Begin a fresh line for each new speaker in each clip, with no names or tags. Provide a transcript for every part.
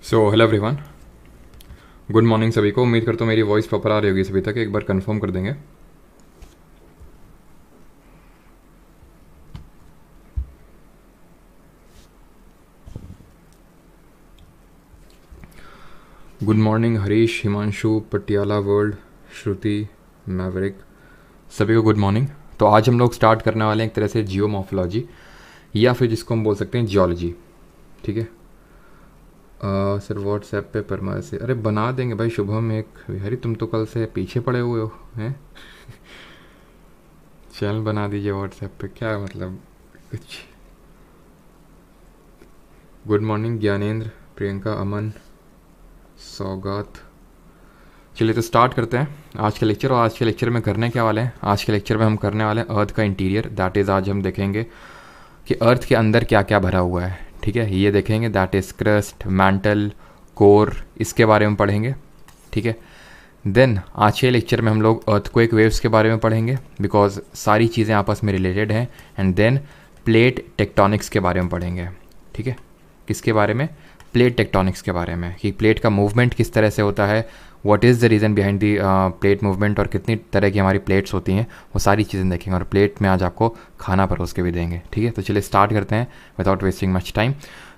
Hello everyone, good morning सभी को। उम्मीद करता हूँ मेरी वॉइस प्रॉपर आ रही होगी सभी तक। एक बार कंफर्म कर देंगे। Good morning Harish, Himanshu, Patiala world, Shruti, Maverick, सभी को गुड मॉर्निंग। तो आज हम लोग स्टार्ट करने वाले हैं एक तरह से जियोमॉर्फोलॉजी, या फिर जिसको हम बोल सकते हैं जियोलॉजी। ठीक है सर, व्हाट्सएप पे परमा से अरे बना देंगे भाई। शुभम एक हरी, तुम तो कल से पीछे पड़े हुए हो हैं। चैनल बना दीजिए व्हाट्सएप पे, क्या मतलब कुछ। गुड मॉर्निंग ज्ञानेंद्र, प्रियंका, अमन, सौगात। चलिए तो स्टार्ट करते हैं आज के लेक्चर। और आज के लेक्चर में करने क्या वाले हैं, आज के लेक्चर में हम करने वाले हैं अर्थ का इंटीरियर। दैट इज़ आज हम देखेंगे कि अर्थ के अंदर क्या क्या भरा हुआ है। ठीक है, ये देखेंगे। That is crust, mantle, core, इसके बारे में पढ़ेंगे। ठीक है, देन आज के लेक्चर में हम लोग अर्थक्वेक वेव्स के बारे में पढ़ेंगे, बिकॉज सारी चीज़ें आपस में रिलेटेड हैं। एंड देन प्लेट टेक्टोनिक्स के बारे में पढ़ेंगे। ठीक है, किसके बारे में? प्लेट टेक्टोनिक्स के बारे में, कि प्लेट का मूवमेंट किस तरह से होता है, what is the reason behind the plate movement, और कितनी तरह की हमारी प्लेट्स होती हैं, वो सारी चीज़ें देखेंगे। और प्लेट में आज आपको खाना परोस के भी देंगे। ठीक है, तो चलिए स्टार्ट करते हैं विदाउट वेस्टिंग मच टाइम।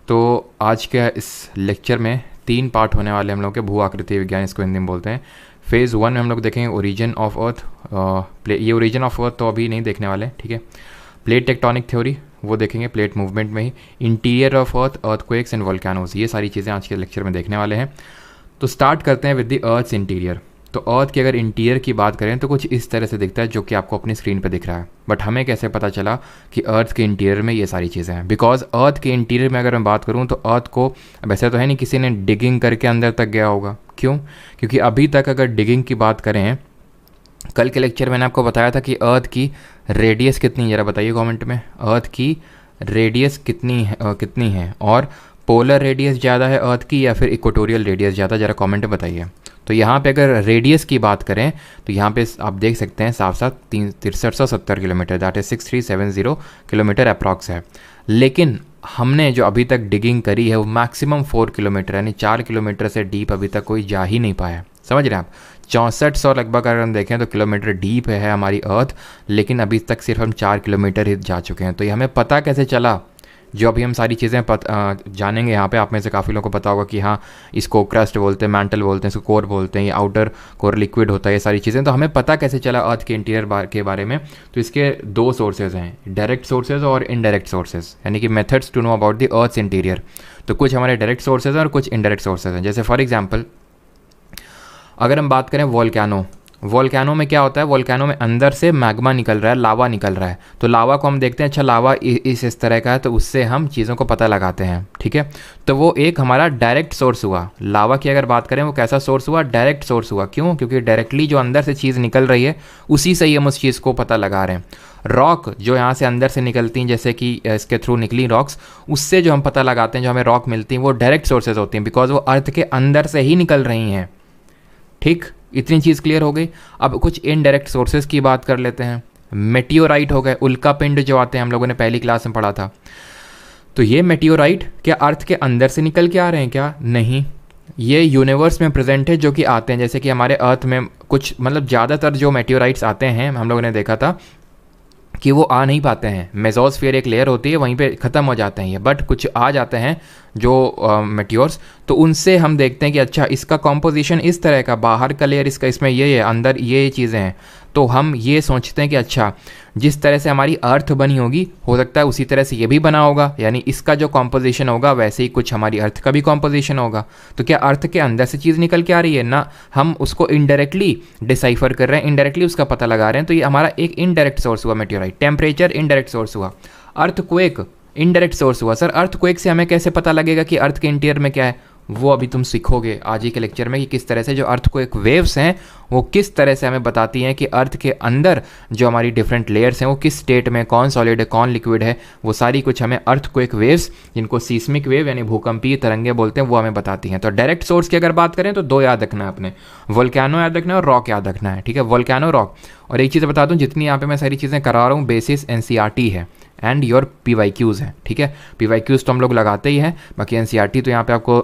तो आज के इस लेक्चर में 3 पार्ट होने वाले हम लोग के। भू आकृति विज्ञान इसको हिंदी में बोलते हैं। फेज़ 1 में हम लोग देखेंगे ओरिजिन ऑफ अर्थ। ये ओरिजिन ऑफ अर्थ तो अभी नहीं देखने वाले। ठीक है, प्लेट टेक्टोनिक थ्योरी वो देखेंगे प्लेट मूवमेंट में ही। Interior of earth, earthquakes and volcanoes, ये सारी चीज़ें आज के लेक्चर में देखने वाले हैं। तो स्टार्ट करते हैं विद द अर्थ्स इंटीरियर। तो अर्थ की अगर इंटीरियर की बात करें तो कुछ इस तरह से दिखता है, जो कि आपको अपनी स्क्रीन पर दिख रहा है। बट हमें कैसे पता चला कि अर्थ के इंटीरियर में ये सारी चीज़ें हैं? बिकॉज अर्थ के इंटीरियर में अगर मैं बात करूँ तो अर्थ को वैसे तो है नहीं, किसी ने डिगिंग करके अंदर तक गया होगा। क्यों? क्योंकि अभी तक अगर डिगिंग की बात करें, कल के लेक्चर मैंने आपको बताया था कि अर्थ की रेडियस कितनी है, ज़रा बताइए कमेंट में। अर्थ की रेडियस कितनी है और पोलर रेडियस ज़्यादा है अर्थ की या फिर इक्वेटोरियल रेडियस ज़्यादा, ज़रा कमेंट में बताइए। तो यहाँ पे अगर रेडियस की बात करें तो यहाँ पे आप देख सकते हैं साफ साफ 6370 kilometre, that is 6370 kilometre approx है। लेकिन हमने जो अभी तक डिगिंग करी है वो मैक्सिमम 4 किलोमीटर, यानी 4 किलोमीटर से डीप अभी तक कोई जा ही नहीं पाया। समझ रहे हैं आप? 6400 लगभग अगर हम देखें तो किलोमीटर डीप है हमारी अर्थ, लेकिन अभी तक सिर्फ हम 4 किलोमीटर ही जा चुके हैं। तो ये हमें पता कैसे चला? जो अभी हम सारी चीज़ें जानेंगे यहाँ पे, आप में से काफ़ी लोगों को पता होगा कि हाँ इसको क्रस्ट बोलते हैं, मैंटल बोलते हैं, इसको कोर बोलते हैं, ये आउटर कोर लिक्विड होता है, ये सारी चीज़ें। तो हमें पता कैसे चला अर्थ के इंटीरियर के बारे में? तो इसके 2 सोर्सेज हैं, डायरेक्ट सोर्सेज और इनडायरेक्ट सोर्सेज, यानी कि methods to know about the earth interior. तो कुछ हमारे डायरेक्ट सोर्सेज हैं और कुछ इनडायरेक्ट सोर्सेज हैं। जैसे फॉर एग्जाम्पल अगर हम बात करें वोल्केनो में क्या होता है? वोल्केनो में अंदर से मैग्मा निकल रहा है, लावा निकल रहा है। तो लावा को हम देखते हैं, अच्छा लावा इस तरह का है, तो उससे हम चीज़ों को पता लगाते हैं। ठीक है, तो वो एक हमारा डायरेक्ट सोर्स हुआ। लावा की अगर बात करें वो कैसा सोर्स हुआ? डायरेक्ट सोर्स हुआ। क्यों? क्योंकि डायरेक्टली जो अंदर से चीज़ निकल रही है उसी से ही हम उस चीज़ को पता लगा रहे हैं। रॉक जो यहाँ से अंदर से निकलती हैं, जैसे कि इसके थ्रू निकली रॉक्स, उससे जो हम पता लगाते हैं, जो हमें रॉक मिलती हैं, वो डायरेक्ट सोर्सेज होती हैं, बिकॉज वो अर्थ के अंदर से ही निकल रही हैं। ठीक, इतनी चीज़ क्लियर हो गई। अब कुछ इनडायरेक्ट सोर्सेज की बात कर लेते हैं। मेटियोराइट हो गए, उल्का पिंड जो आते हैं, हम लोगों ने पहली क्लास में पढ़ा था। तो ये मेटियोराइट क्या अर्थ के अंदर से निकल के आ रहे हैं क्या? नहीं, ये यूनिवर्स में प्रेजेंट है, जो कि आते हैं। जैसे कि हमारे अर्थ में कुछ मतलब ज़्यादातर जो मेटियोराइट्स आते हैं, हम लोगों ने देखा था कि वो आ नहीं पाते हैं। मेसोस्फीयर एक लेयर होती है, वहीं पे ख़त्म हो जाते हैं ये, बट कुछ आ जाते हैं जो मेटियोर्स। तो उनसे हम देखते हैं कि अच्छा इसका कॉम्पोजिशन इस तरह का, बाहर का लेयर इसका इसमें ये है, अंदर ये चीज़ें हैं। तो हम ये सोचते हैं कि अच्छा जिस तरह से हमारी अर्थ बनी होगी, हो सकता है उसी तरह से ये भी बना होगा, यानी इसका जो कॉम्पोजिशन होगा वैसे ही कुछ हमारी अर्थ का भी कॉम्पोजिशन होगा। तो क्या अर्थ के अंदर से चीज़ निकल के आ रही है ना? हम उसको इनडायरेक्टली डिसाइफर कर रहे हैं, इनडायरेक्टली उसका पता लगा रहे हैं। तो ये हमारा एक इनडायरेक्ट सोर्स हुआ मेटियोराइट। टेम्परेचर इनडायरेक्ट सोर्स हुआ। अर्थक्वेक इनडायरेक्ट सोर्स हुआ। सर अर्थक्वेक से हमें कैसे पता लगेगा कि अर्थ के इंटीरियर में क्या है? वो अभी तुम सीखोगे आज ही के लेक्चर में कि किस तरह से जो अर्थक्वेक वेव्स हैं वो किस तरह से हमें बताती हैं कि अर्थ के अंदर जो हमारी डिफरेंट लेयर्स हैं वो किस स्टेट में, कौन सॉलिड है कौन लिक्विड है, वो सारी कुछ हमें अर्थक्वेक वेव्स, जिनको सीस्मिक वेव यानी भूकंपीय तरंगे बोलते हैं, वो हमें बताती हैं। तो डायरेक्ट सोर्स की अगर बात करें तो 2 याद रखना है अपने, वोल्केनो याद रखना है और रॉक याद रखना है। ठीक है, वोल्केनो, रॉक। और एक चीज़ बता दूँ, जितनी यहाँ पे मैं सारी चीज़ें करा रहा हूँ बेसिस एनसीईआरटी है एंड योर पीवाईक्यूज़ है। ठीक है, पीवाईक्यूज़ तो हम लोग लगाते ही हैं, बाकी एनसीईआरटी तो यहाँ पे आपको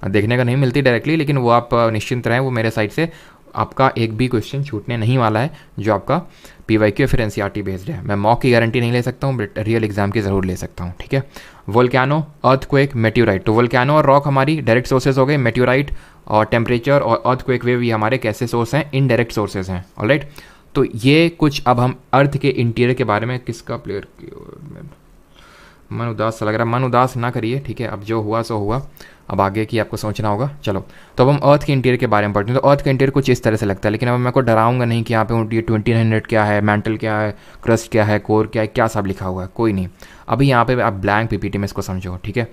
देखने का नहीं मिलती डायरेक्टली, लेकिन वो आप निश्चिंत रहें, वो मेरे साइड से आपका एक भी क्वेश्चन छूटने नहीं वाला है जो आपका PYQ फिर NCERT बेस्ड है। मैं मॉक की गारंटी नहीं ले सकता हूँ, बट रियल एग्जाम की ज़रूर ले सकता हूँ, ठीक है। Volcano, earthquake, meteorite. तो वोल्केनो और रॉक हमारी डायरेक्ट सोर्सेज हो गए, मेट्योराइट और टेम्परेचर और अर्थक्वेक वेव ये हमारे कैसे सोर्स हैं, इनडायरेक्ट सोर्सेज हैं, ऑलराइट। तो ये कुछ अब हम अर्थ के इंटीरियर के बारे में, किसका प्लेयर मन उदास सा लग रहा है, मन उदास ना करिए, ठीक है। अब जो हुआ सो हुआ, अब आगे की आपको सोचना होगा। चलो, तो अब हम अर्थ के इंटीरियर के बारे में पढ़ते हैं। तो अर्थ का इंटीरियर कुछ इस तरह से लगता है, लेकिन अब मैं को डराऊंगा नहीं कि यहाँ पे ये 2900 क्या है, मैंटल क्या है, क्रस्ट क्या है, कोर क्या है, क्या सब लिखा हुआ है, कोई नहीं। अभी यहाँ पे आप ब्लैंक PPT में इसको समझो, ठीक है।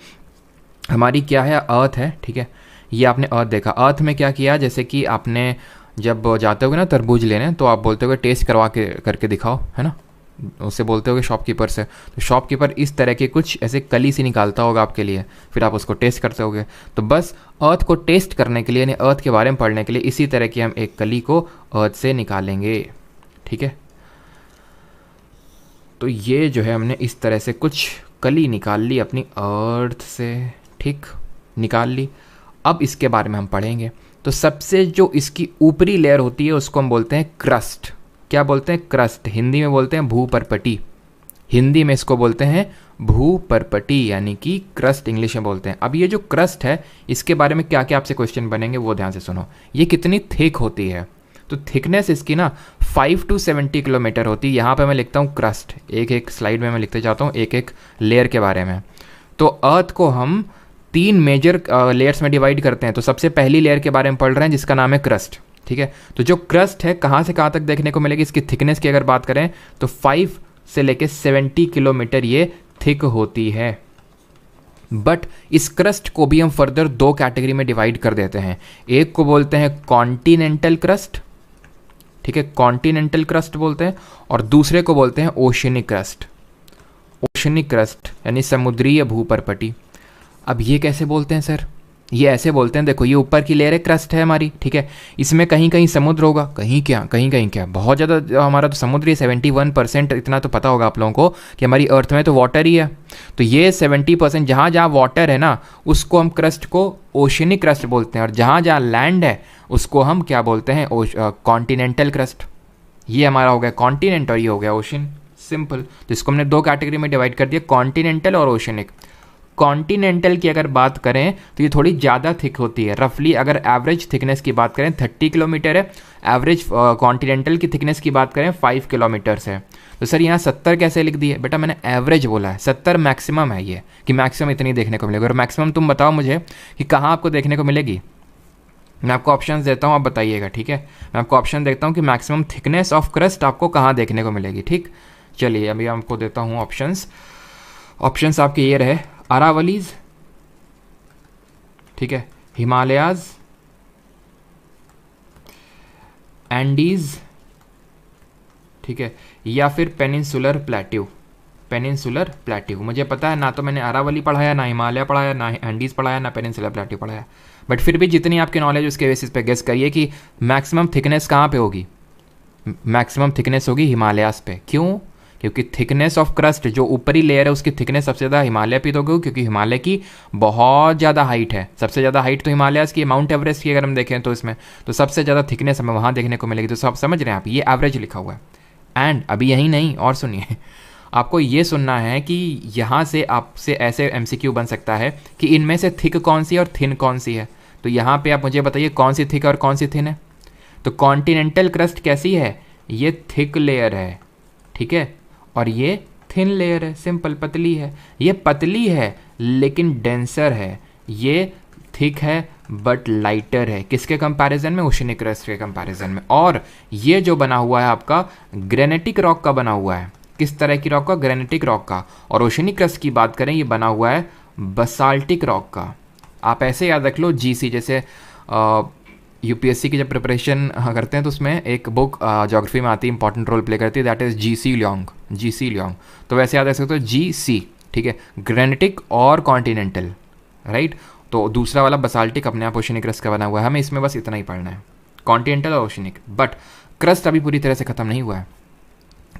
हमारी क्या है, अर्थ है, ठीक है। ये आपने अर्थ देखा, अर्थ में क्या किया, जैसे कि आपने जब जाते होगे ना तरबूज लेने, तो आप बोलते होगे टेस्ट करवा के करके दिखाओ, है ना, उससे बोलते होगे शॉपकीपर से। तो शॉपकीपर इस तरह के कुछ ऐसे कली सी निकालता होगा आपके लिए, फिर आप उसको टेस्ट करते होगे। तो बस अर्थ को टेस्ट करने के लिए, यानी अर्थ के बारे में पढ़ने के लिए, इसी तरह की हम एक कली को अर्थ से निकालेंगे, ठीक है। तो ये जो है हमने इस तरह से कुछ कली निकाल ली अपनी अर्थ से, ठीक, निकाल ली। अब इसके बारे में हम पढ़ेंगे। तो सबसे जो इसकी ऊपरी लेयर होती है उसको हम बोलते हैं क्रस्ट। क्या बोलते हैं, क्रस्ट। हिंदी में बोलते हैं भूपर्पटी, हिंदी में इसको बोलते हैं भूपर्पटी, यानी कि क्रस्ट इंग्लिश में बोलते हैं। अब ये जो क्रस्ट है, इसके बारे में क्या क्या आपसे क्वेश्चन बनेंगे वो ध्यान से सुनो। ये कितनी थिक होती है, तो थिकनेस इसकी ना 5 to 70 किलोमीटर होती है। यहाँ पे मैं लिखता हूँ क्रस्ट, एक एक स्लाइड में मैं लिखते जाता हूँ एक एक लेयर के बारे में। तो अर्थ को हम 3 मेजर लेयर्स में डिवाइड करते हैं। तो सबसे पहली लेयर के बारे में पढ़ रहे हैं जिसका नाम है क्रस्ट, ठीक है। तो जो क्रस्ट है कहाँ से कहाँ तक देखने को मिलेगी, इसकी थिकनेस की अगर बात करें तो 5 से लेके 70 किलोमीटर ये थिक होती है। बट इस क्रस्ट को भी हम फर्दर 2 कैटेगरी में डिवाइड कर देते हैं। एक को बोलते हैं कॉन्टिनेंटल क्रस्ट, ठीक है, कॉन्टिनेंटल क्रस्ट बोलते हैं, और दूसरे को बोलते हैं ओशनिक क्रस्ट। ओशनिक क्रस्ट यानी समुद्रीय भूपर्पटी। अब ये कैसे बोलते हैं सर, ये ऐसे बोलते हैं, देखो ये ऊपर की लेयर है, क्रस्ट है हमारी, ठीक है। इसमें कहीं कहीं समुद्र होगा, कहीं कहीं क्या, बहुत ज़्यादा हमारा तो समुद्र ही 71%, इतना तो पता होगा आप लोगों को कि हमारी अर्थ में तो वाटर ही है। तो ये 70% जहाँ जहाँ वाटर है ना, उसको हम क्रस्ट को ओशनिक क्रस्ट बोलते हैं, और जहाँ जहाँ लैंड है उसको हम क्या बोलते हैं, कॉन्टिनेंटल क्रस्ट। ये हमारा हो गया कॉन्टिनेंट और ये हो गया ओशन, सिंपल। तो इसको हमने 2 कैटेगरी में डिवाइड कर दिया, कॉन्टिनेंटल और ओशनिक। कॉन्टिनेंटल की अगर बात करें तो ये थोड़ी ज़्यादा थिक होती है। रफली अगर एवरेज थिकनेस की बात करें 30 किलोमीटर है, एवरेज कॉन्टिनेंटल की थिकनेस की बात करें 5 किलोमीटर्स है। तो सर यहाँ 70 कैसे लिख दिए, बेटा मैंने एवरेज बोला है, 70 मैक्सिमम है ये, कि मैक्सिमम इतनी देखने को मिलेगी। और मैक्सिमम तुम बताओ मुझे कि कहाँ आपको देखने को मिलेगी। मैं आपको ऑप्शन देता हूँ, आप बताइएगा, ठीक है। मैं आपको ऑप्शन देता हूँ कि मैक्सिमम थिकनेस ऑफ क्रस्ट आपको कहाँ देखने को मिलेगी, ठीक। चलिए अभी आपको देता हूँ ऑप्शंस। ऑप्शंस आपके ये रहे, अरावलीज, ठीक है, हिमालयाज, एंडीज, ठीक है, या फिर पेनिनसुलर प्लेट्यू। पेनिनसुलर प्लेट्यू, मुझे पता है ना तो मैंने अरावली पढ़ाया, ना हिमालय पढ़ाया, ना एंडीज पढ़ाया, ना पेनिनसुलर प्लेट्यू पढ़ाया, बट फिर भी जितनी आपकी नॉलेज उसके बेसिस पे गेस करिए कि मैक्सिमम थिकनेस कहाँ पे होगी। मैक्सिमम थिकनेस होगी हिमालयाज पे। क्यों, क्योंकि थिकनेस ऑफ क्रस्ट जो ऊपरी लेयर है उसकी थिकनेस सबसे ज़्यादा हिमालय पे होगी, क्योंकि हिमालय की बहुत ज़्यादा हाइट है। सबसे ज़्यादा हाइट तो हिमालयाज की, माउंट एवरेस्ट की अगर हम देखें तो इसमें तो सबसे ज़्यादा थिकनेस हमें वहाँ देखने को मिलेगी। तो सब समझ रहे हैं आप, ये एवरेज लिखा हुआ है। एंड अभी यही नहीं, और सुनिए, आपको ये सुनना है कि यहाँ से आपसे ऐसे MCQ बन सकता है कि इनमें से थिक कौन सी है और थिन कौन सी है। तो यहाँ पे आप मुझे बताइए कौन सी थिक और कौन सी थिन है। तो कॉन्टिनेंटल क्रस्ट कैसी है, ये थिक लेयर है, ठीक है, और ये थिन लेयर है, सिंपल, पतली है। ये पतली है लेकिन डेंसर है, ये थिक है बट लाइटर है। किसके कंपैरिजन में, ओशनिक क्रस्ट के कंपैरिजन में। और ये जो बना हुआ है आपका ग्रेनेटिक रॉक का बना हुआ है। किस तरह की रॉक का, ग्रेनेटिक रॉक का। और ओशनिक क्रस्ट की बात करें, ये बना हुआ है बसाल्टिक रॉक का। आप ऐसे याद रख लो, GC जैसे UPSC की जब प्रिपरेशन करते हैं तो उसमें एक बुक ज्योग्राफी में आती है, इंपॉर्टेंट रोल प्ले करती है, दैट इज़ GC ल्योंग, GC ल्योंग। तो वैसे याद रख सकते हो GC, ठीक है, ग्रेनेटिक और कॉन्टिनेंटल, राइट। तो दूसरा वाला बसाल्टिक अपने आप ओशनिक क्रस्ट का बना हुआ है। हमें इसमें बस इतना ही पढ़ना है, कॉन्टिनेंटल और ओशनिक। बट क्रस्ट अभी पूरी तरह से ख़त्म नहीं हुआ है।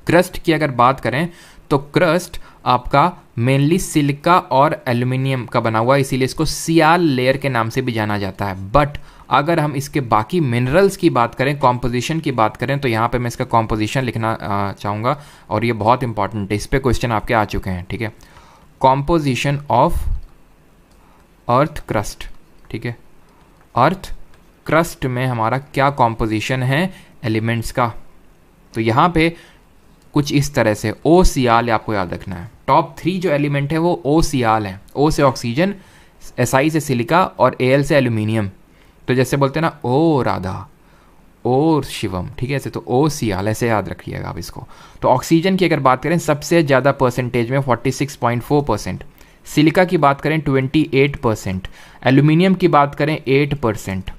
क्रस्ट की अगर बात करें तो क्रस्ट आपका मेनली सिलिका और एल्यूमिनियम का बना हुआ है, इसीलिए इसको सियाल लेयर के नाम से भी जाना जाता है। बट अगर हम इसके बाकी मिनरल्स की बात करें, कॉम्पोजिशन की बात करें, तो यहाँ पे मैं इसका कॉम्पोजिशन लिखना चाहूँगा और ये बहुत इंपॉर्टेंट है, इस पर क्वेश्चन आपके आ चुके हैं, ठीक है। कॉम्पोजिशन ऑफ अर्थ क्रस्ट, ठीक है। अर्थ क्रस्ट में हमारा क्या कॉम्पोजिशन है एलिमेंट्स का, तो यहाँ पे कुछ इस तरह से ओ सियाल आपको याद रखना है। टॉप 3 जो एलिमेंट है वो ओ सियाल है। ओ से ऑक्सीजन, एसआई से सिलिका और एल से एल्यूमिनियम। तो जैसे बोलते हैं ना ओ राधा, ओ शिवम, ठीक है, ऐसे तो ओ सियाल, ऐसे याद रखिएगा आप इसको। तो ऑक्सीजन की अगर बात करें सबसे ज़्यादा परसेंटेज में 46.4%, सिलिका की बात करें 28%, एल्यूमिनियम की बात करें 8%।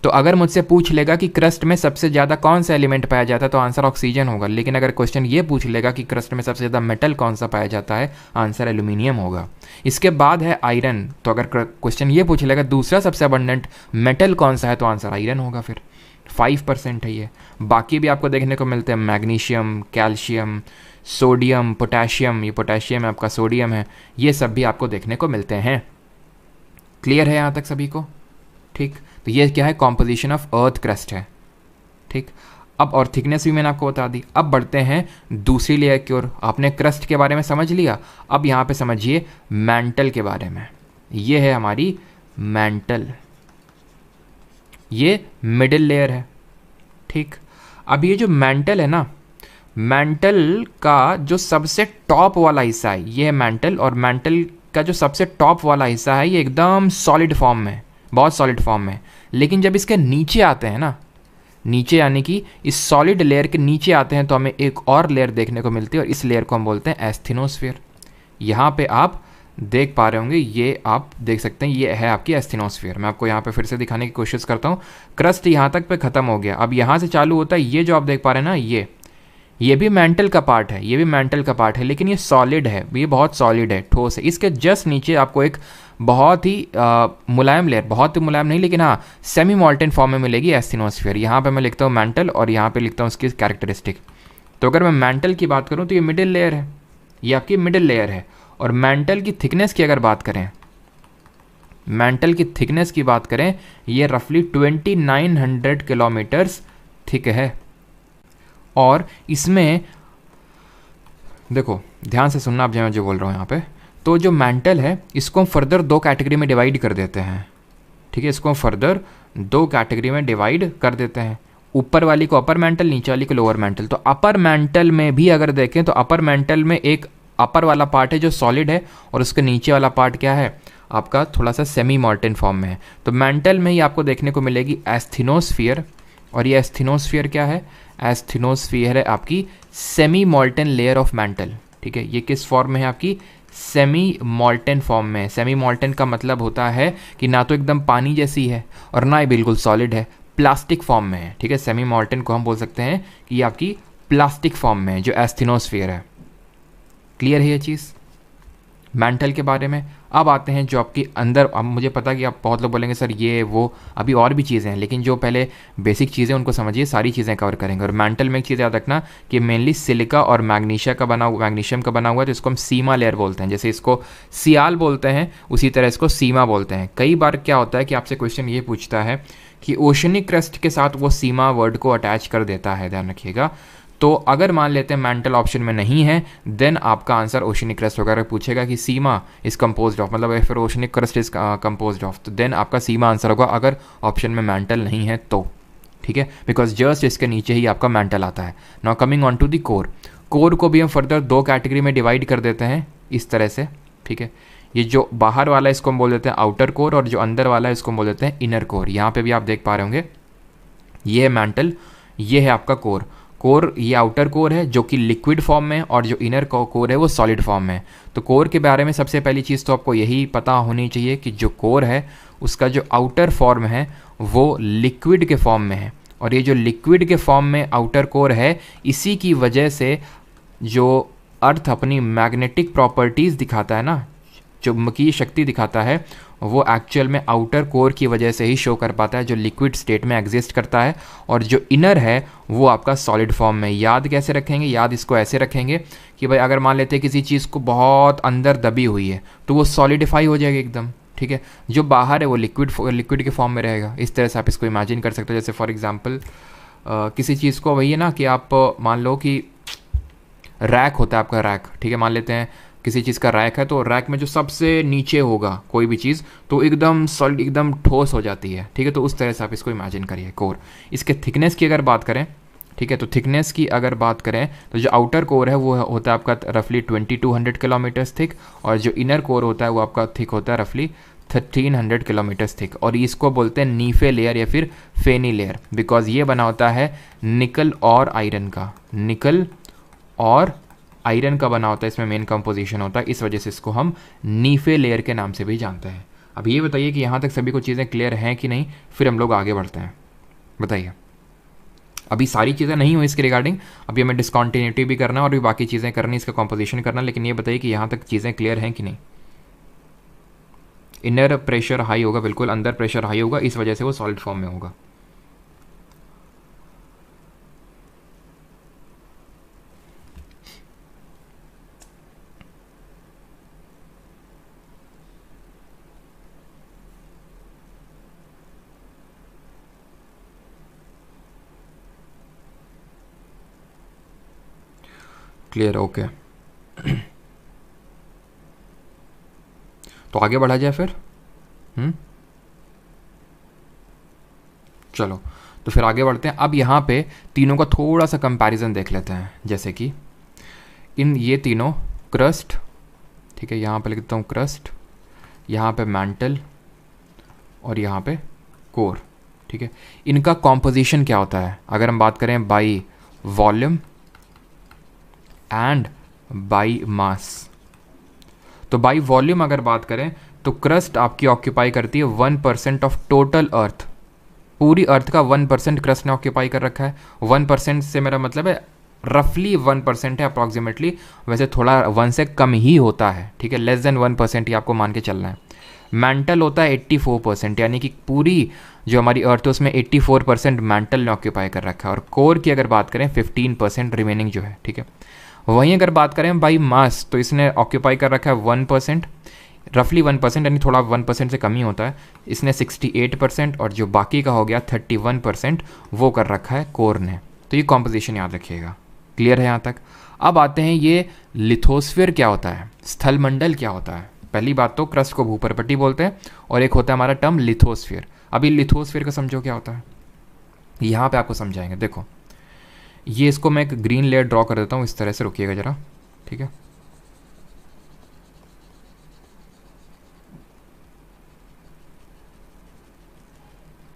तो अगर मुझसे पूछ लेगा कि क्रस्ट में सबसे ज़्यादा कौन सा एलिमेंट पाया जाता है तो आंसर ऑक्सीजन होगा। लेकिन अगर क्वेश्चन ये पूछ लेगा कि क्रस्ट में सबसे ज़्यादा मेटल कौन सा पाया जाता है, आंसर एल्यूमिनियम होगा। इसके बाद है आयरन, तो अगर क्वेश्चन ये पूछ लेगा दूसरा सबसे अबंडेंट मेटल कौन सा है तो आंसर आयरन होगा, फिर 5% है ये। बाकी भी आपको देखने को मिलते हैं मैग्नीशियम, कैल्शियम, सोडियम, पोटेशियम, ये पोटेशियम है आपका, सोडियम है, ये सब भी आपको देखने को मिलते हैं। क्लियर है यहाँ तक सभी को? ठीक, तो ये क्या है, कॉम्पोजिशन ऑफ अर्थ क्रस्ट है, ठीक। अब और थिकनेस भी मैंने आपको बता दी। अब बढ़ते हैं दूसरी लेयर की ओर। आपने क्रस्ट के बारे में समझ लिया, अब यहाँ पे समझिए मैंटल के बारे में। ये है हमारी मैंटल, ये मिडिल लेयर है, ठीक। अब ये जो मैंटल है ना, मैंटल का जो सबसे टॉप वाला हिस्सा है ये है मैंटल, और मैंटल का जो सबसे टॉप वाला हिस्सा है ये एकदम सॉलिड फॉर्म में, बहुत सॉलिड फॉर्म में। लेकिन जब इसके नीचे आते हैं ना, नीचे यानी कि इस सॉलिड लेयर के नीचे आते हैं तो हमें एक और लेयर देखने को मिलती है और इस लेयर को हम बोलते हैं एस्थेनोस्फीयर। यहाँ पे आप देख पा रहे होंगे, ये आप देख सकते हैं, ये है आपकी एस्थेनोस्फीयर। मैं आपको यहाँ पे फिर से दिखाने की कोशिश करता हूँ। क्रस्ट यहाँ तक पे ख़त्म हो गया, अब यहाँ से चालू होता है ये जो आप देख पा रहे हैं ना, ये भी मेंटल का पार्ट है, ये भी मेंटल का पार्ट है, लेकिन ये सॉलिड है, ये बहुत सॉलिड है, ठोस है। इसके जस्ट नीचे आपको एक बहुत ही मुलायम लेयर, बहुत ही मुलायम नहीं लेकिन हाँ सेमी मॉल्टेन फॉर्म में मिलेगी एस्थेनोस्फीयर। यहाँ पे मैं लिखता हूँ मेंटल और यहाँ पे लिखता हूँ उसकी कैरेक्टरिस्टिक। तो अगर मैं मेंटल की बात करूँ तो ये मिडिल लेयर है, ये आपकी मिडिल लेयर है। और मेंटल की थिकनेस की अगर बात करें, मेंटल की थिकनेस की बात करें, ये रफली 2900 किलोमीटर्स थिक है। और इसमें देखो ध्यान से सुनना आप, जो बोल रहा हूँ यहाँ पे, तो जो मेंटल है इसको हम फर्दर 2 कैटेगरी में डिवाइड कर देते हैं, ठीक है। इसको हम फर्दर 2 कैटेगरी में डिवाइड कर देते हैं, ऊपर वाली को अपर मेंटल, नीचे वाली को लोअर मेंटल। तो अपर मेंटल में भी अगर देखें तो अपर मेंटल में एक अपर वाला पार्ट है जो सॉलिड है और उसके नीचे वाला पार्ट क्या है आपका, थोड़ा सा सेमी मॉल्टेन फॉर्म में है। तो मेंटल में ही आपको देखने को मिलेगी एस्थेनोस्फीयर, और ये एस्थेनोस्फीयर क्या है, एस्थेनोस्फीयर है आपकी semi molten layer of mental, ठीक है। ये किस फॉर्म में है आपकी, सेमी मॉल्टेन फॉर्म में। सेमी मॉल्टेन का मतलब होता है कि ना तो एकदम पानी जैसी है और ना ही बिल्कुल सॉलिड है, प्लास्टिक फॉर्म में है, ठीक है। सेमी मॉल्टेन को हम बोल सकते हैं कि ये आपकी प्लास्टिक फॉर्म में है जो एस्थेनोस्फीयर है। क्लियर है ये चीज़ मेंटल के बारे में। अब आते हैं जो आपकी अंदर, अब मुझे पता कि आप बहुत लोग बोलेंगे सर ये वो, अभी और भी चीज़ें हैं, लेकिन जो पहले बेसिक चीज़ें उनको समझिए, सारी चीज़ें कवर करेंगे। और मेंटल में एक चीज़ याद रखना कि मेनली सिलिका और मैग्नीशियम का बना हुआ है, तो इसको हम सीमा लेयर बोलते हैं। जैसे इसको सियाल बोलते हैं उसी तरह इसको सीमा बोलते हैं। कई बार क्या होता है कि आपसे क्वेश्चन ये पूछता है कि ओशनिक क्रस्ट के साथ वो सीमा वर्ड को अटैच कर देता है, ध्यान रखिएगा। तो अगर मान लेते हैं मेंटल ऑप्शन में नहीं है, देन आपका आंसर ओशनिक क्रस्ट होगा। अगर पूछेगा कि सीमा इज कंपोज्ड ऑफ, मतलब फिर oceanic crust is composed of, तो देन आपका सीमा आंसर होगा अगर ऑप्शन में मेंटल नहीं है तो, ठीक है। बिकॉज जस्ट इसके नीचे ही आपका मेंटल आता है। Now coming on to the core, core को भी हम फर्दर 2 कैटेगरी में डिवाइड कर देते हैं इस तरह से, ठीक है। ये जो बाहर वाला है इसको हम बोल देते हैं आउटर कोर, और जो अंदर वाला है इसको हम बोल देते हैं इनर कोर। यहाँ पे भी आप देख पा रहे होंगे, ये है मेंटल, ये है आपका कोर। कोर ये आउटर कोर है जो कि लिक्विड फॉर्म में, और जो इनर कोर है वो सॉलिड फॉर्म में। तो कोर के बारे में सबसे पहली चीज़ तो आपको यही पता होनी चाहिए कि जो कोर है उसका जो आउटर फॉर्म है वो लिक्विड के फॉर्म में है, और ये जो लिक्विड के फॉर्म में आउटर कोर है, इसी की वजह से जो अर्थ अपनी मैग्नेटिक प्रॉपर्टीज़ दिखाता है ना, चुंबकीय शक्ति दिखाता है, वो एक्चुअल में आउटर कोर की वजह से ही शो कर पाता है, जो लिक्विड स्टेट में एग्जिस्ट करता है, और जो इनर है वो आपका सॉलिड फॉर्म में। याद कैसे रखेंगे? याद इसको ऐसे रखेंगे कि भाई अगर मान लेते हैं किसी चीज़ को बहुत अंदर दबी हुई है तो वो सॉलिडिफाई हो जाएगी एकदम, ठीक है। जो बाहर है वो लिक्विड के फॉर्म में रहेगा। इस तरह से आप इसको इमेजिन कर सकते हो। जैसे फॉर एग्जांपल किसी चीज़ को वही है ना कि आप मान लो कि रैक होता है आपका, रैक, ठीक है, मान लेते हैं किसी चीज़ का रैक है, तो रैक में जो सबसे नीचे होगा कोई भी चीज़ तो एकदम सॉलिड, एकदम ठोस हो जाती है, ठीक है। तो उस तरह से आप इसको इमेजिन करिए कोर। इसके थिकनेस की अगर बात करें, ठीक है, तो थिकनेस की अगर बात करें तो जो आउटर कोर है वो होता है आपका रफली 2200 किलोमीटर्स थिक, और जो इनर कोर होता है वो आपका थिक होता है रफली 1300 किलोमीटर्स थिक। और इसको बोलते हैं नीफे लेयर या फिर फेनी लेयर, बिकॉज ये बना होता है निकल और आयरन का, निकल और आयरन का बना होता है, इसमें मेन कंपोजिशन होता है, इस वजह से इसको हम नीफे लेयर के नाम से भी जानते हैं। अब ये बताइए कि यहाँ तक सभी को चीज़ें क्लियर हैं कि नहीं, फिर हम लोग आगे बढ़ते हैं। बताइए, अभी सारी चीज़ें नहीं हुई इसके रिगार्डिंग, अभी हमें डिस्कॉन्टिन्यूटी भी करना है और भी बाकी चीज़ें करनी, इसका कॉम्पोजिशन करना, लेकिन ये बताइए कि यहाँ तक चीज़ें क्लियर हैं कि नहीं। इनर प्रेशर हाई होगा, बिल्कुल अंदर प्रेशर हाई होगा, इस वजह से वो सॉलिड फॉर्म में होगा। Clear, okay. तो आगे बढ़ा जाए फिर। चलो, तो फिर आगे बढ़ते हैं। अब यहाँ पे तीनों का थोड़ा सा कंपैरिजन देख लेते हैं। जैसे कि इन ये तीनों क्रस्ट, ठीक है, यहाँ पे लिखता हूँ क्रस्ट, यहाँ पे मैंटल और यहाँ पे कोर, ठीक है। इनका कॉम्पोजिशन क्या होता है अगर हम बात करें by volume and by mass. तो बाई वॉल्यूम अगर बात करें तो क्रस्ट आपकी ऑक्यूपाई करती है 1% ऑफ टोटल अर्थ। पूरी अर्थ का 1% क्रस्ट ने ऑक्यूपाई कर रखा है। 1% से मेरा मतलब है रफली 1% है अप्रॉक्सीमेटली, वैसे थोड़ा 1 से कम ही होता है, ठीक है, लेस देन 1% ही आपको मान के चलना है। मैंटल होता है 84%, यानी कि पूरी जो हमारी अर्थ है उसमें 84% मैंटल ने ऑक्यूपाई कर रखा है। और कोर की अगर बात करें 15% रिमेनिंग जो है, ठीक है। वहीं अगर बात करें बाई मास तो इसने ऑक्यूपाई कर रखा है 1%, रफली 1%, यानी थोड़ा 1% से कम ही होता है। इसने 68% और जो बाकी का हो गया 31% वो कर रखा है कोर ने। तो ये कॉम्पोजिशन याद रखिएगा। क्लियर है यहाँ तक? अब आते हैं ये लिथोस्फीयर क्या होता है, स्थलमंडल क्या होता है। पहली बात तो क्रस्ट को भूपर्पट्टी बोलते हैं और एक होता है हमारा टर्म लिथोस्फीयर। अभी लिथोस्फीयर का समझो क्या होता है, यहाँ पे आपको समझाएंगे। देखो, ये इसको मैं एक ग्रीन लेयर ड्रॉ कर देता हूँ इस तरह से, रुकिएगा ज़रा, ठीक है।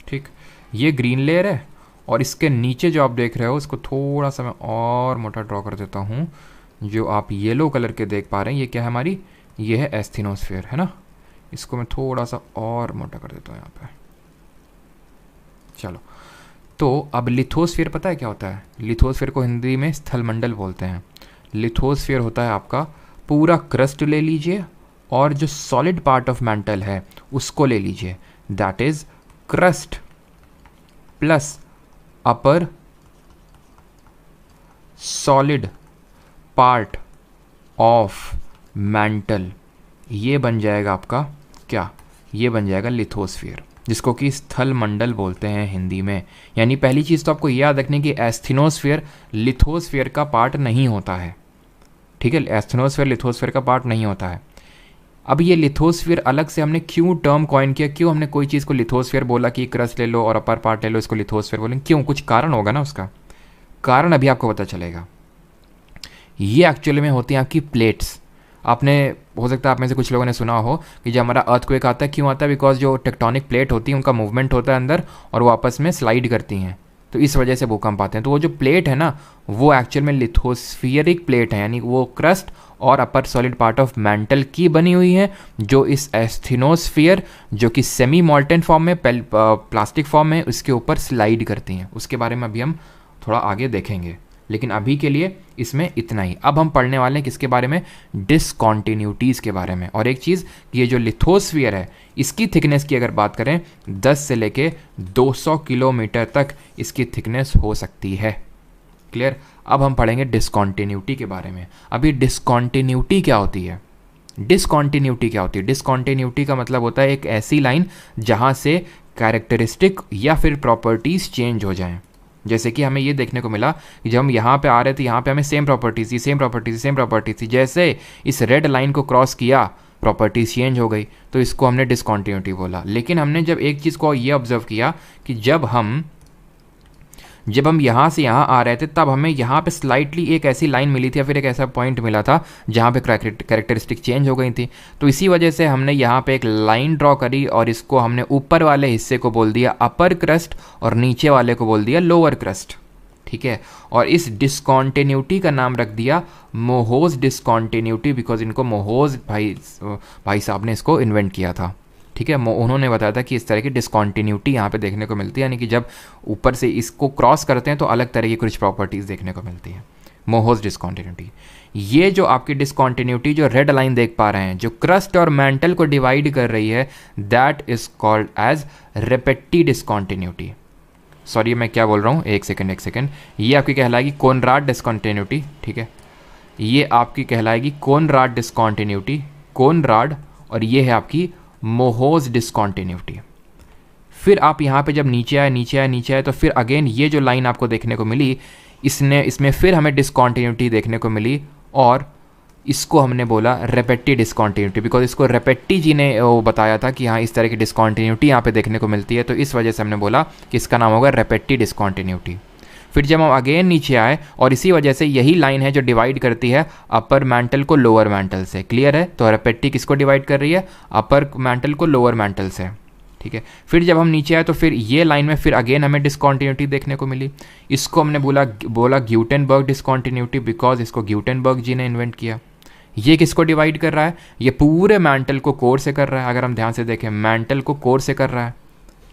ठीक, ये ग्रीन लेयर है और इसके नीचे जो आप देख रहे हो उसको थोड़ा सा मैं और मोटा ड्रॉ कर देता हूँ। जो आप येलो कलर के देख पा रहे हैं ये क्या है हमारी, ये है एस्थेनोस्फीयर, है ना। इसको मैं थोड़ा सा और मोटा कर देता हूँ यहाँ पे। चलो, तो अब लिथोस्फीयर पता है क्या होता है? लिथोस्फीयर को हिंदी में स्थलमंडल बोलते हैं। लिथोस्फीयर होता है आपका पूरा क्रस्ट ले लीजिए और जो सॉलिड पार्ट ऑफ मैंटल है उसको ले लीजिए, that is crust plus upper solid part of mantle, ये बन जाएगा आपका क्या, ये बन जाएगा लिथोस्फीयर, जिसको कि स्थल मंडल बोलते हैं हिंदी में। यानी पहली चीज़ तो आपको याद रखनी कि एस्थेनोस्फीयर लिथोस्फीयर का पार्ट नहीं होता है, ठीक है। एस्थेनोस्फीयर लिथोस्फीयर का पार्ट नहीं होता है। अब ये लिथोस्फीयर अलग से हमने क्यों टर्म कॉइन किया, क्यों हमने कोई चीज़ को लिथोस्फीयर बोला कि क्रस्ट ले लो और अपर पार्ट ले लो, इसको लिथोस्फीयर बोलेंगे, क्यों? कुछ कारण होगा ना, उसका कारण अभी आपको पता चलेगा। ये एक्चुअली में होती हैं आपकी प्लेट्स। आपने, हो सकता है आप में से कुछ लोगों ने सुना हो कि जब हमारा अर्थक्वेक आता है, क्यों आता है? बिकॉज जो टेक्टोनिक प्लेट होती है उनका मूवमेंट होता है अंदर और वो आपस में स्लाइड करती हैं, तो इस वजह से भूकंप आते हैं। तो वो जो प्लेट है ना वो एक्चुअल में लिथोस्फियरिक प्लेट है, यानी वो क्रस्ट और upper solid part of mental की बनी हुई है, जो इस एस्थेनोस्फीयर जो कि सेमी मॉल्टन फॉर्म में, प्लास्टिक फॉर्म में, उसके ऊपर स्लाइड करती हैं। उसके बारे में अभी हम थोड़ा आगे देखेंगे। लेकिन अभी के लिए इसमें इतना ही। अब हम पढ़ने वाले हैं किसके बारे में, डिसकॉन्टिन्यूटीज़ के बारे में। और एक चीज़, ये जो लिथोस्फीयर है इसकी थिकनेस की अगर बात करें 10 से लेके 200 किलोमीटर तक इसकी थिकनेस हो सकती है। क्लियर। अब हम पढ़ेंगे डिसकॉन्टिन्यूटी के बारे में। अभी डिसकॉन्टिन्यूटी क्या होती है, डिसकॉन्टिन्यूटी क्या होती है? डिसकॉन्टिन्यूटी का मतलब होता है एक ऐसी लाइन जहाँ से कैरेक्टरिस्टिक या फिर प्रॉपर्टीज़ चेंज हो जाएं। जैसे कि हमें ये देखने को मिला कि जब हम यहाँ पे आ रहे थे, यहाँ पे हमें सेम प्रॉपर्टीज थी, सेम प्रॉपर्टीज, सेम प्रॉपर्टीज थी। जैसे इस रेड लाइन को क्रॉस किया, प्रॉपर्टीज चेंज हो गई, तो इसको हमने डिसकॉन्टिन्यूटी बोला। लेकिन हमने जब एक चीज़ को ये ऑब्जर्व किया कि जब हम यहाँ से यहाँ आ रहे थे तब हमें यहाँ पे स्लाइटली एक ऐसी लाइन मिली थी या फिर एक ऐसा पॉइंट मिला था जहाँ पे कैरेक्टरिस्टिक चेंज हो गई थी। तो इसी वजह से हमने यहाँ पे एक लाइन ड्रॉ करी और इसको हमने ऊपर वाले हिस्से को बोल दिया अपर क्रस्ट और नीचे वाले को बोल दिया लोअर क्रस्ट। ठीक है। और इस डिसकॉन्टिन्यूटी का नाम रख दिया मोहोज डिसकॉन्टिन्यूटी, बिकॉज इनको मोहोज भाई साहब ने इसको इन्वेंट किया था। ठीक है। उन्होंने बताया था कि इस तरह की डिसकॉन्टिन्यूटी यहाँ पे देखने को मिलती है, यानी कि जब ऊपर से इसको क्रॉस करते हैं तो अलग तरह की कुछ प्रॉपर्टीज़ देखने को मिलती है, मोहोज डिसकॉन्टिन्यूटी। ये जो आपकी डिसकॉन्टिन्यूटी जो रेड लाइन देख पा रहे हैं, जो क्रस्ट और मैंटल को डिवाइड कर रही है, that is called as Repetti discontinuity. Sorry मैं क्या बोल रहा हूँ, एक सेकेंड। ये आपकी कहलाएगी कोनराड डिसकॉन्टिन्यूटी। ठीक है। ये आपकी कहलाएगी कोनराड डिसकॉन्टिन्यूटी, कोनराड, और ये है आपकी मोहोज डिसकॉन्टिन्यूटी। फिर आप यहाँ पे जब नीचे आए तो फिर अगेन ये जो लाइन आपको देखने को मिली, इसमें फिर हमें डिसकॉन्टिन्यूटी देखने को मिली और इसको हमने बोला रेपेटी डिसकॉन्टिन्यूटी, बिकॉज इसको रेपेटी जी ने वो बताया था कि हाँ इस तरह की डिसकॉन्टिन्यूटी यहाँ पे देखने को मिलती है, तो इस वजह से हमने बोला कि इसका नाम होगा रेपेटी डिसकॉन्टिन्यूटी। फिर जब हम अगेन नीचे आए और इसी वजह से यही लाइन है जो डिवाइड करती है अपर मैंटल को लोअर मैंटल से। क्लियर है। तो रेपेटी किसको डिवाइड कर रही है, अपर मैंटल को लोअर मैंटल से। ठीक है। फिर जब हम नीचे आए तो फिर ये लाइन में फिर अगेन हमें डिसकॉन्टिन्यूटी देखने को मिली। इसको हमने बोला ग्यूटेनबर्ग डिसकॉन्टिन्यूटी, बिकॉज इसको ग्यूटेनबर्ग जी ने इन्वेंट किया। ये किसको डिवाइड कर रहा है, ये पूरे मैंटल को कोर से कर रहा है। अगर हम ध्यान से देखें, मैंटल को कोर से कर रहा है।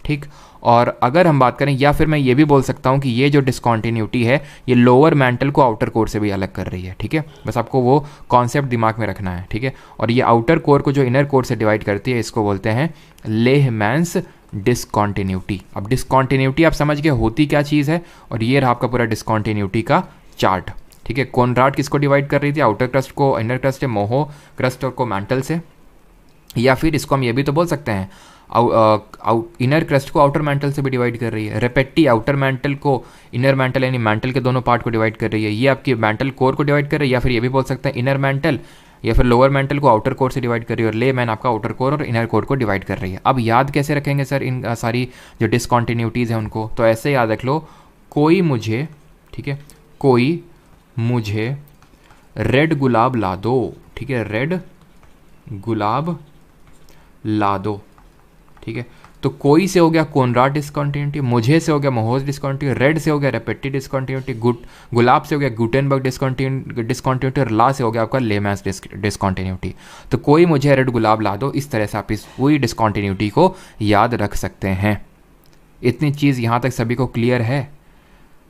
ठीक। और अगर हम बात करें, या फिर मैं ये भी बोल सकता हूँ कि ये जो डिसकॉन्टिन्यूटी है ये लोअर मैंटल को आउटर कोर से भी अलग कर रही है। ठीक है। बस आपको वो कॉन्सेप्ट दिमाग में रखना है। ठीक है। और ये आउटर कोर को जो इनर कोर से डिवाइड करती है, इसको बोलते हैं लेहमैन्स डिसकॉन्टिन्यूटी। अब डिसकॉन्टिन्यूटी आप समझ गए होती क्या चीज़ है, और ये रहा आपका पूरा डिसकॉन्टिन्यूटी का चार्ट। ठीक है। कोनराड किसको डिवाइड कर रही थी, आउटर क्रस्ट को इनर क्रस्ट से, मोहो क्रस्ट को मैंटल से। या फिर इसको हम ये भी तो बोल सकते हैं इनर क्रस्ट को आउटर मैंटल से भी डिवाइड कर रही है। रेपेटी आउटर मैंटल को इनर मैंटल यानी मैंटल के दोनों पार्ट को डिवाइड कर रही है। ये आपकी मैंटल कोर को डिवाइड कर रही है। या फिर ये भी बोल सकते हैं इनर मैंटल या फिर लोअर मैंटल को आउटर कोर से डिवाइड कर रही है, और ले मैन आपका आउटर कोर और इनर कोर को डिवाइड कर रही है। अब याद कैसे रखेंगे सर इन सारी जो डिसकॉन्टिन्यूटीज़ हैं उनको? तो ऐसे याद रख लो, कोई मुझे, ठीक है, कोई मुझे रेड गुलाब ला दो। ठीक है। रेड गुलाब ला दो। ठीक है। तो कोई से हो गया कोनराड डिसकॉन्टिन्यूटी, मुझे से हो गया मोहोज डिसकॉन्टिन्यूटी, रेड से हो गया रेपेटी डिसकॉन्टिन्यूटी, गुलाब से हो गया गुटेनबर्ग डिसकॉन्टिन्यूटी, और ला से हो गया आपका लेमैन्स डिसकॉन्टिन्यूटी। तो कोई मुझे रेड गुलाब ला दो, इस तरह से आप इस पूरी डिसकॉन्टिन्यूटी को याद रख सकते हैं। इतनी चीज़ यहाँ तक सभी को क्लियर है?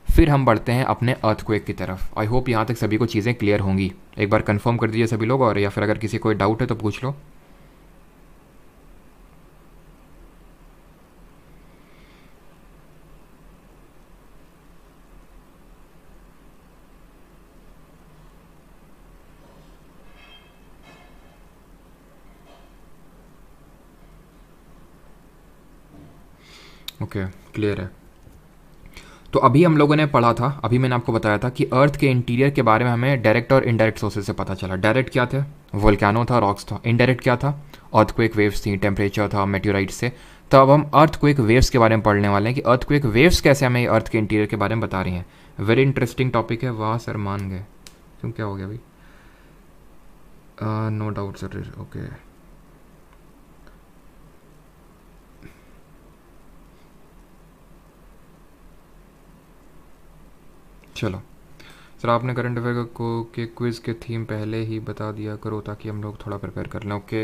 फिर हम बढ़ते हैं अपने अर्थक्वेक की तरफ। आई होप यहाँ तक सभी को चीज़ें क्लियर होंगी। एक बार कंफर्म कर दीजिए सभी लोग, और या फिर अगर किसी कोई डाउट है तो पूछ लो। ओके, क्लियर है। तो अभी हम लोगों ने पढ़ा था, अभी मैंने आपको बताया था कि अर्थ के इंटीरियर के बारे में हमें डायरेक्ट और इनडायरेक्ट सोर्सेज से पता चला। डायरेक्ट क्या थे, वोल्केनो था, रॉक्स था। इनडायरेक्ट क्या था, अर्थक्वेक वेव्स थी, टेम्परेचर था, मेटेओराइट से। तो अब हम अर्थक्वेक वेव्स के बारे में पढ़ने वाले हैं कि अर्थक्वेक वेव्स कैसे हमें अर्थ के इंटीरियर के बारे में बता रही हैं। वेरी इंटरेस्टिंग टॉपिक है। वाह सर, मान गए। क्यों, क्या हो गया भाई? No doubt sir. ओके, चलो सर आपने करंट अफेयर को के क्विज़ के थीम पहले ही बता दिया करो ताकि हम लोग थोड़ा प्रिपेयर कर लें। Okay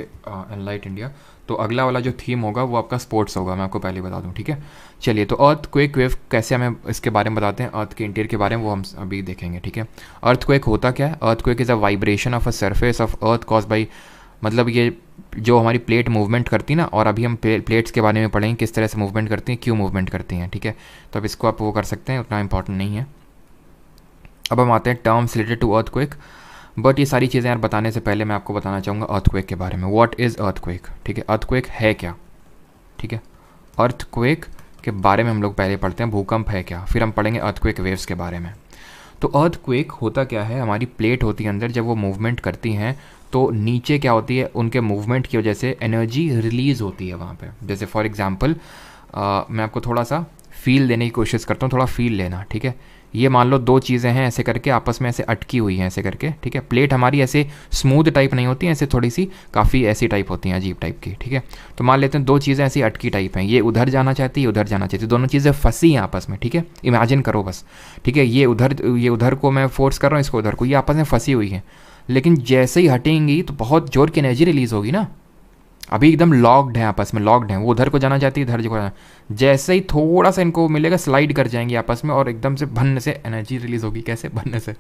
एनलाइट India. तो अगला वाला जो थीम होगा वो आपका स्पोर्ट्स होगा, मैं आपको पहले बता दूं, ठीक है। चलिए, तो अर्थ क्वेक वेव कैसे हमें इसके बारे में बताते हैं, अर्थ के इंटीरियर के बारे में वो हम अभी देखेंगे, ठीक है। अर्थ क्वेक होता क्या है? Earth quake is a vibration of a surface of earth cause by, मतलब ये जो हमारी प्लेट मूवमेंट करती है ना, और अभी हम प्लेट्स के बारे में पढ़ेंगे किस तरह से मूवमेंट करती हैं, क्यों मूवमेंट करती हैं, ठीक है। तो अब इसको आप वो कर सकते हैं, उतना इंपॉर्टेंट नहीं है। अब हम आते हैं terms related to earthquake. But ये सारी चीज़ें यार बताने से पहले मैं आपको बताना चाहूँगा अर्थक्वेक के बारे में। व्हाट इज़ अर्थक्वेक, ठीक है। अर्थक्वेक है क्या, ठीक है। अर्थक्वेक के बारे में हम लोग पहले पढ़ते हैं, भूकंप है क्या, फिर हम पढ़ेंगे अर्थक्वेक वेव्स के बारे में। तो अर्थक्वेक होता क्या है, हमारी प्लेट होती है अंदर, जब वो मूवमेंट करती हैं तो नीचे क्या होती है, उनके मूवमेंट की वजह से एनर्जी रिलीज़ होती है वहाँ पे। जैसे फॉर एग्जांपल मैं आपको थोड़ा सा फील देने की कोशिश करता हूँ, थोड़ा फील लेना, ठीक है। ये मान लो दो चीज़ें हैं ऐसे करके आपस में ऐसे अटकी हुई हैं ऐसे करके, ठीक है। प्लेट हमारी ऐसे स्मूथ टाइप नहीं होती, ऐसे थोड़ी सी काफ़ी ऐसी टाइप होती हैं, अजीब टाइप की, ठीक है। तो मान लेते हैं दो चीज़ें ऐसी अटकी टाइप हैं, ये उधर जाना चाहती है, उधर जाना चाहती है, दोनों चीज़ें फंसी हैं आपस में, ठीक है। इमेजिन करो बस, ठीक है। ये उधर को मैं फोर्स कर रहा हूँ, इसको उधर को, ये आपस में फंसी हुई है। लेकिन जैसे ही हटेंगी तो बहुत जोर की एनर्जी रिलीज़ होगी ना। अभी एकदम लॉक्ड है, आपस में लॉक्ड हैं, वो उधर को जाना चाहती है, इधर को जाना, जैसे ही थोड़ा सा इनको मिलेगा स्लाइड कर जाएंगे आपस में और एकदम से भन्न से एनर्जी रिलीज़ होगी। कैसे? भन्न से,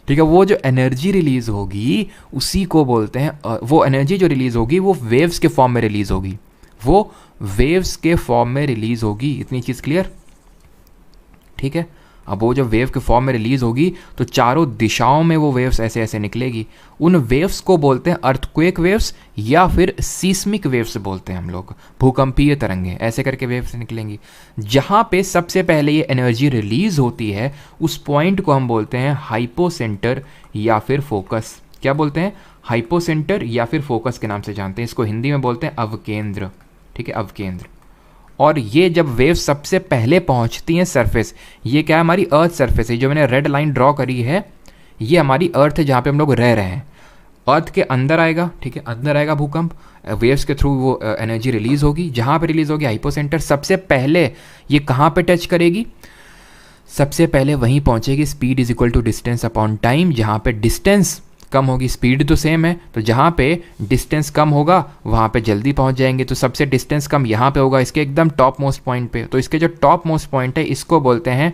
ठीक है। वो जो एनर्जी रिलीज़ होगी उसी को बोलते हैं, वो एनर्जी जो रिलीज़ होगी वो वेव्स के फॉर्म में रिलीज़ होगी, वो वेव्स के फॉर्म में रिलीज़ होगी। इतनी चीज़ क्लियर, ठीक है। अब वो जब वेव के फॉर्म में रिलीज़ होगी तो चारों दिशाओं में वो वेव्स ऐसे ऐसे निकलेगी। उन वेव्स को बोलते हैं अर्थक्वेक वेव्स या फिर सीस्मिक वेव्स बोलते हैं हम लोग, भूकंपीय तरंगें, ऐसे करके वेव्स निकलेंगी। जहाँ पे सबसे पहले ये एनर्जी रिलीज़ होती है उस पॉइंट को हम बोलते हैं हाइपोसेंटर या फिर फोकस। क्या बोलते हैं? हाइपोसेंटर या फिर फोकस के नाम से जानते हैं इसको, हिंदी में बोलते हैं अवकेंद्र, ठीक है, अवकेंद्र। और ये जब वेव सबसे पहले पहुंचती हैं सरफेस, ये क्या है, हमारी अर्थ सरफेस है, जो मैंने रेड लाइन ड्रॉ करी है ये हमारी अर्थ है जहाँ पे हम लोग रह रहे हैं। अर्थ के अंदर आएगा, ठीक है, अंदर आएगा भूकंप, वेव्स के थ्रू वो एनर्जी रिलीज होगी। जहाँ पे रिलीज होगी हाइपोसेंटर, सबसे पहले ये कहाँ पे टच करेगी, सबसे पहले वहीं पहुँचेगी। Speed is equal to distance upon time, जहाँ पे डिस्टेंस कम होगी, स्पीड तो सेम है, तो जहाँ पे डिस्टेंस कम होगा वहाँ पे जल्दी पहुँच जाएंगे। तो सबसे डिस्टेंस कम यहाँ पे होगा, इसके एकदम टॉप मोस्ट पॉइंट पे। तो इसके जो टॉप मोस्ट पॉइंट है इसको बोलते हैं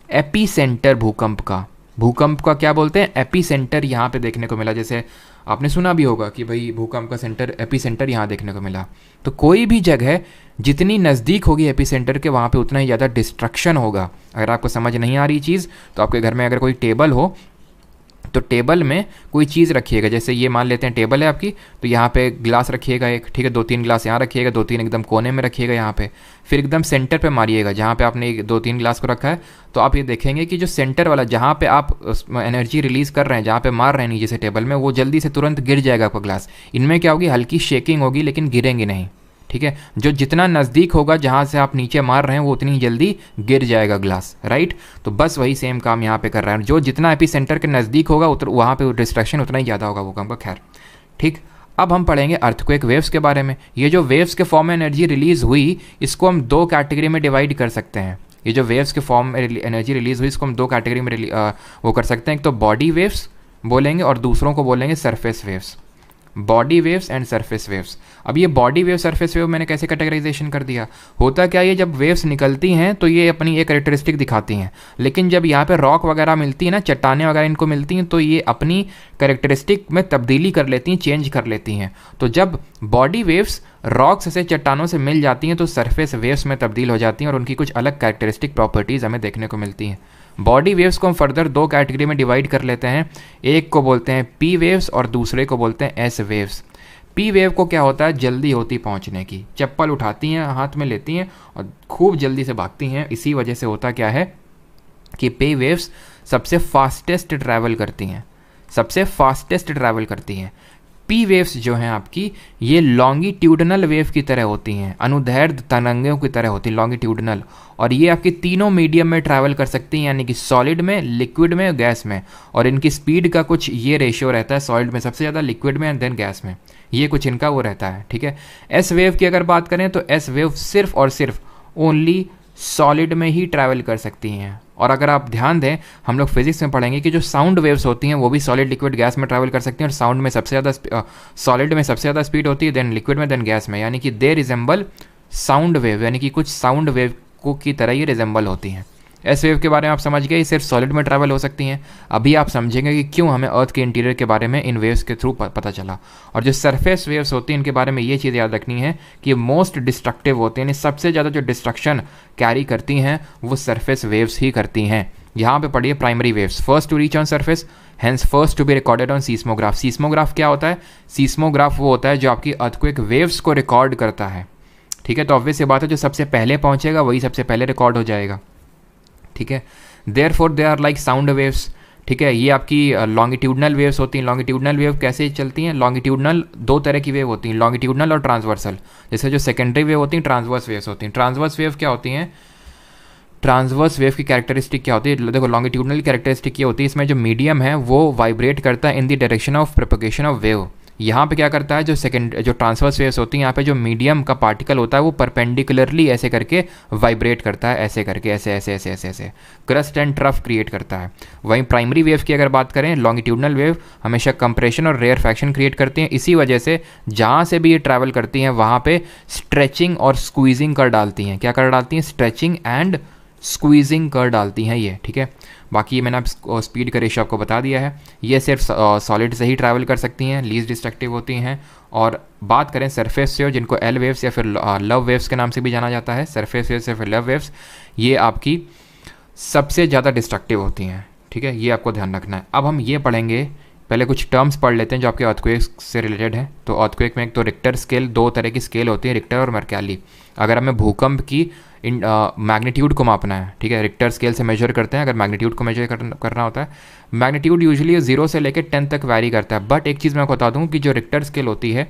एपी सेंटर भूकंप का। भूकंप का क्या बोलते हैं? एपी सेंटर यहाँ पे देखने को मिला। जैसे आपने सुना भी होगा कि भाई भूकंप का सेंटर, एपी सेंटर यहाँ देखने को मिला। तो कोई भी जगह जितनी नज़दीक होगी एपी सेंटर के वहाँ पे उतना ही ज़्यादा डिस्ट्रक्शन होगा। अगर आपको समझ नहीं आ रही चीज़ तो आपके घर में अगर कोई टेबल हो तो टेबल में कोई चीज़ रखिएगा, जैसे ये मान लेते हैं टेबल है आपकी, तो यहाँ पे ग्लास रखिएगा एक, ठीक है, 2-3 ग्लास यहाँ रखिएगा, 2-3 एकदम कोने में रखिएगा यहाँ पे, फिर एकदम सेंटर पे मारिएगा जहाँ पे आपने 2-3 ग्लास को रखा है। तो आप ये देखेंगे कि जो सेंटर वाला जहाँ पे आप एनर्जी रिलीज़ कर रहे हैं, जहाँ पे मार रहे हैं नीचे से टेबल में, वो जल्दी से तुरंत गिर जाएगा आपका ग्लास। इनमें क्या होगी, हल्की शेकिंग होगी लेकिन गिरेंगे नहीं, ठीक है। जो जितना नज़दीक होगा जहाँ से आप नीचे मार रहे हैं वो उतनी ही जल्दी गिर जाएगा ग्लास, राइट। तो बस वही सेम काम यहाँ पे कर रहा है, जो जितना एपी सेंटर के नज़दीक होगा वहाँ पे डिस्ट्रक्शन उतना ही ज़्यादा होगा भूकंप का। खैर, ठीक। अब हम पढ़ेंगे अर्थक्वेक वेव्स के बारे में। ये जो वेव्स के फॉर्म में एनर्जी रिलीज़ हुई इसको हम 2 कैटेगरी में डिवाइड कर सकते हैं। ये जो वेव्स के फॉर्म में एनर्जी रिलीज़ हुई इसको हम 2 कैटेगरी में वो कर सकते हैं। एक तो बॉडी वेव्स बोलेंगे और दूसरों को बोलेंगे surface waves. Body waves and surface waves. अब ये बॉडी वेव सरफेस वेव मैंने कैसे कैटेगराइजेशन कर दिया, होता क्या, ये जब वेव्स निकलती हैं तो ये अपनी एक कैरेक्टरिस्टिक दिखाती हैं, लेकिन जब यहाँ पे रॉक वगैरह मिलती है ना, चट्टानें वगैरह इनको मिलती हैं तो ये अपनी कैरेक्टरिस्टिक में तब्दीली कर लेती हैं, चेंज कर लेती हैं। तो जब बॉडी वेव्स रॉक्स से, चट्टानों से मिल जाती हैं तो सरफेस वेव्स में तब्दील हो जाती हैं और उनकी कुछ अलग कैरेक्टरिस्टिक प्रॉपर्टीज़ हमें देखने को मिलती हैं। बॉडी वेव्स को हम फर्दर 2 कैटेगरी में डिवाइड कर लेते हैं। एक को बोलते हैं पी वेव्स और दूसरे को बोलते हैं एस वेव्स। पी वेव को क्या होता है, जल्दी होती पहुंचने की, चप्पल उठाती हैं, हाथ में लेती हैं और खूब जल्दी से भागती हैं। इसी वजह से होता क्या है कि पी वेव्स सबसे फास्टेस्ट ट्रैवल करती हैं, सबसे फास्टेस्ट ट्रैवल करती हैं। पी वेव्स जो हैं आपकी, ये लॉन्गिट्यूडनल वेव की तरह होती हैं, अनुदैर्ध्य तरंगों की तरह होती हैं, लॉन्गिट्यूडनल। और ये आपकी तीनों मीडियम में ट्रैवल कर सकती हैं, यानी कि सॉलिड में, लिक्विड में, गैस में। और इनकी स्पीड का कुछ ये रेशियो रहता है, सॉलिड में सबसे ज़्यादा, लिक्विड में एंड देन गैस में, ये कुछ इनका वो रहता है, ठीक है। एस वेव की अगर बात करें तो एस वेव सिर्फ और सिर्फ ओनली सॉलिड में ही ट्रैवल कर सकती हैं, और अगर आप ध्यान दें, हम लोग फिजिक्स में पढ़ेंगे कि जो साउंड वेव्स होती हैं वो भी सॉलिड, लिक्विड, गैस में ट्रैवल कर सकती हैं, और साउंड में सबसे ज़्यादा, सॉलिड में सबसे ज़्यादा स्पीड होती है, देन लिक्विड में, देन गैस में, यानी कि दे रिजेंबल साउंड वेव, यानी कि कुछ साउंड वेव को की तरह ही रिजेंबल होती हैं। एस वेव के बारे में आप समझ गए, सिर्फ सॉलिड में ट्रैवल हो सकती हैं। अभी आप समझेंगे कि क्यों हमें अर्थ के इंटीरियर के बारे में इन वेव्स के थ्रू पता चला। और जो सरफेस वेव्स होती हैं इनके बारे में ये चीज़ याद रखनी है कि मोस्ट डिस्ट्रक्टिव होते हैं, यानी सबसे ज़्यादा जो डिस्ट्रक्शन कैरी करती हैं वो सरफेस वेव्स ही करती हैं। यहाँ पे पढ़िए primary waves, first to reach on surface, hence first to be recorded on seismograph. Seismograph क्या होता है? सीस्मोग्राफ वो होता है जो आपकी अर्थक्वेक वेव्स को रिकॉर्ड करता है, ठीक है। तो ऑब्वियस ये बात है, जो सबसे पहले पहुँचेगा वही सबसे पहले रिकॉर्ड हो जाएगा, ठीक है। Therefore they are like sound waves, ठीक है। ये आपकी लॉन्गिट्यूडनल वेव्स होती हैं। लॉन्गिट्यूडनल वेव कैसे चलती हैं? लॉन्गिट्यूडनल दो तरह की वेव होती हैं, लॉन्गिट्यूडनल और ट्रांसवर्सल। जैसे जो सेकेंडरी वेव होती हैं ट्रांसवर्स वेव्स होती हैं। ट्रांसवर्स वेव क्या होती हैं? ट्रांसवर्स वेव की कैरेक्टरिस्टिक क्या होती है? देखो, लॉन्गिट्यूडनल कैरेक्टरिस्टिक ये होती है, इसमें जो मीडियम है वो वाइब्रेट करता है in the direction of propagation of wave. यहाँ पे क्या करता है, जो ट्रांसवर्स वेव्स होती हैं, यहाँ पे जो मीडियम का पार्टिकल होता है वो परपेंडिकुलरली ऐसे करके वाइब्रेट करता है, ऐसे करके, ऐसे ऐसे ऐसे ऐसे ऐसे क्रस्ट एंड ट्रफ क्रिएट करता है। वहीं प्राइमरी वेव की अगर बात करें, लॉन्गिट्यूडनल वेव हमेशा कंप्रेशन और रेयरफैक्शन क्रिएट करती हैं। इसी वजह से जहाँ से भी ये ट्रैवल करती हैं वहाँ पे स्ट्रेचिंग और स्क्वीजिंग कर डालती हैं। क्या कर डालती हैं? स्ट्रेचिंग एंड स्क्वीजिंग कर डालती हैं ये, ठीक है। बाकी ये मैंने आप स्पीड का रेशियो आपको बता दिया है। ये सिर्फ सॉलिड से ही ट्रैवल कर सकती हैं, लीस्ट डिस्ट्रक्टिव होती हैं। और बात करें सरफेस से, जिनको एल वेव्स या फिर लव वेव्स के नाम से भी जाना जाता है, सरफेस वेव्स या फिर लव वेव्स, ये आपकी सबसे ज़्यादा डिस्ट्रक्टिव होती हैं, ठीक है। ये आपको ध्यान रखना है। अब हम ये पढ़ेंगे, पहले कुछ टर्म्स पढ़ लेते हैं जो आपके अर्थक्वेक से रिलेटेड है। तो अर्थक्वेक में एक तो रिक्टर स्केल, दो तरह की स्केल होती है, रिक्टर और मर्कैली। अगर हमें भूकंप की मैग्नीट्यूड को मापना है, ठीक है, रिक्टर स्केल से मेजर करते हैं। अगर मैग्नीट्यूड को मेजर करना होता है, मैग्नीट्यूड यूजुअली 0 से लेकर 10 तक वैरी करता है। बट एक चीज़ मैं आपको बता दूं कि जो रिक्टर स्केल होती है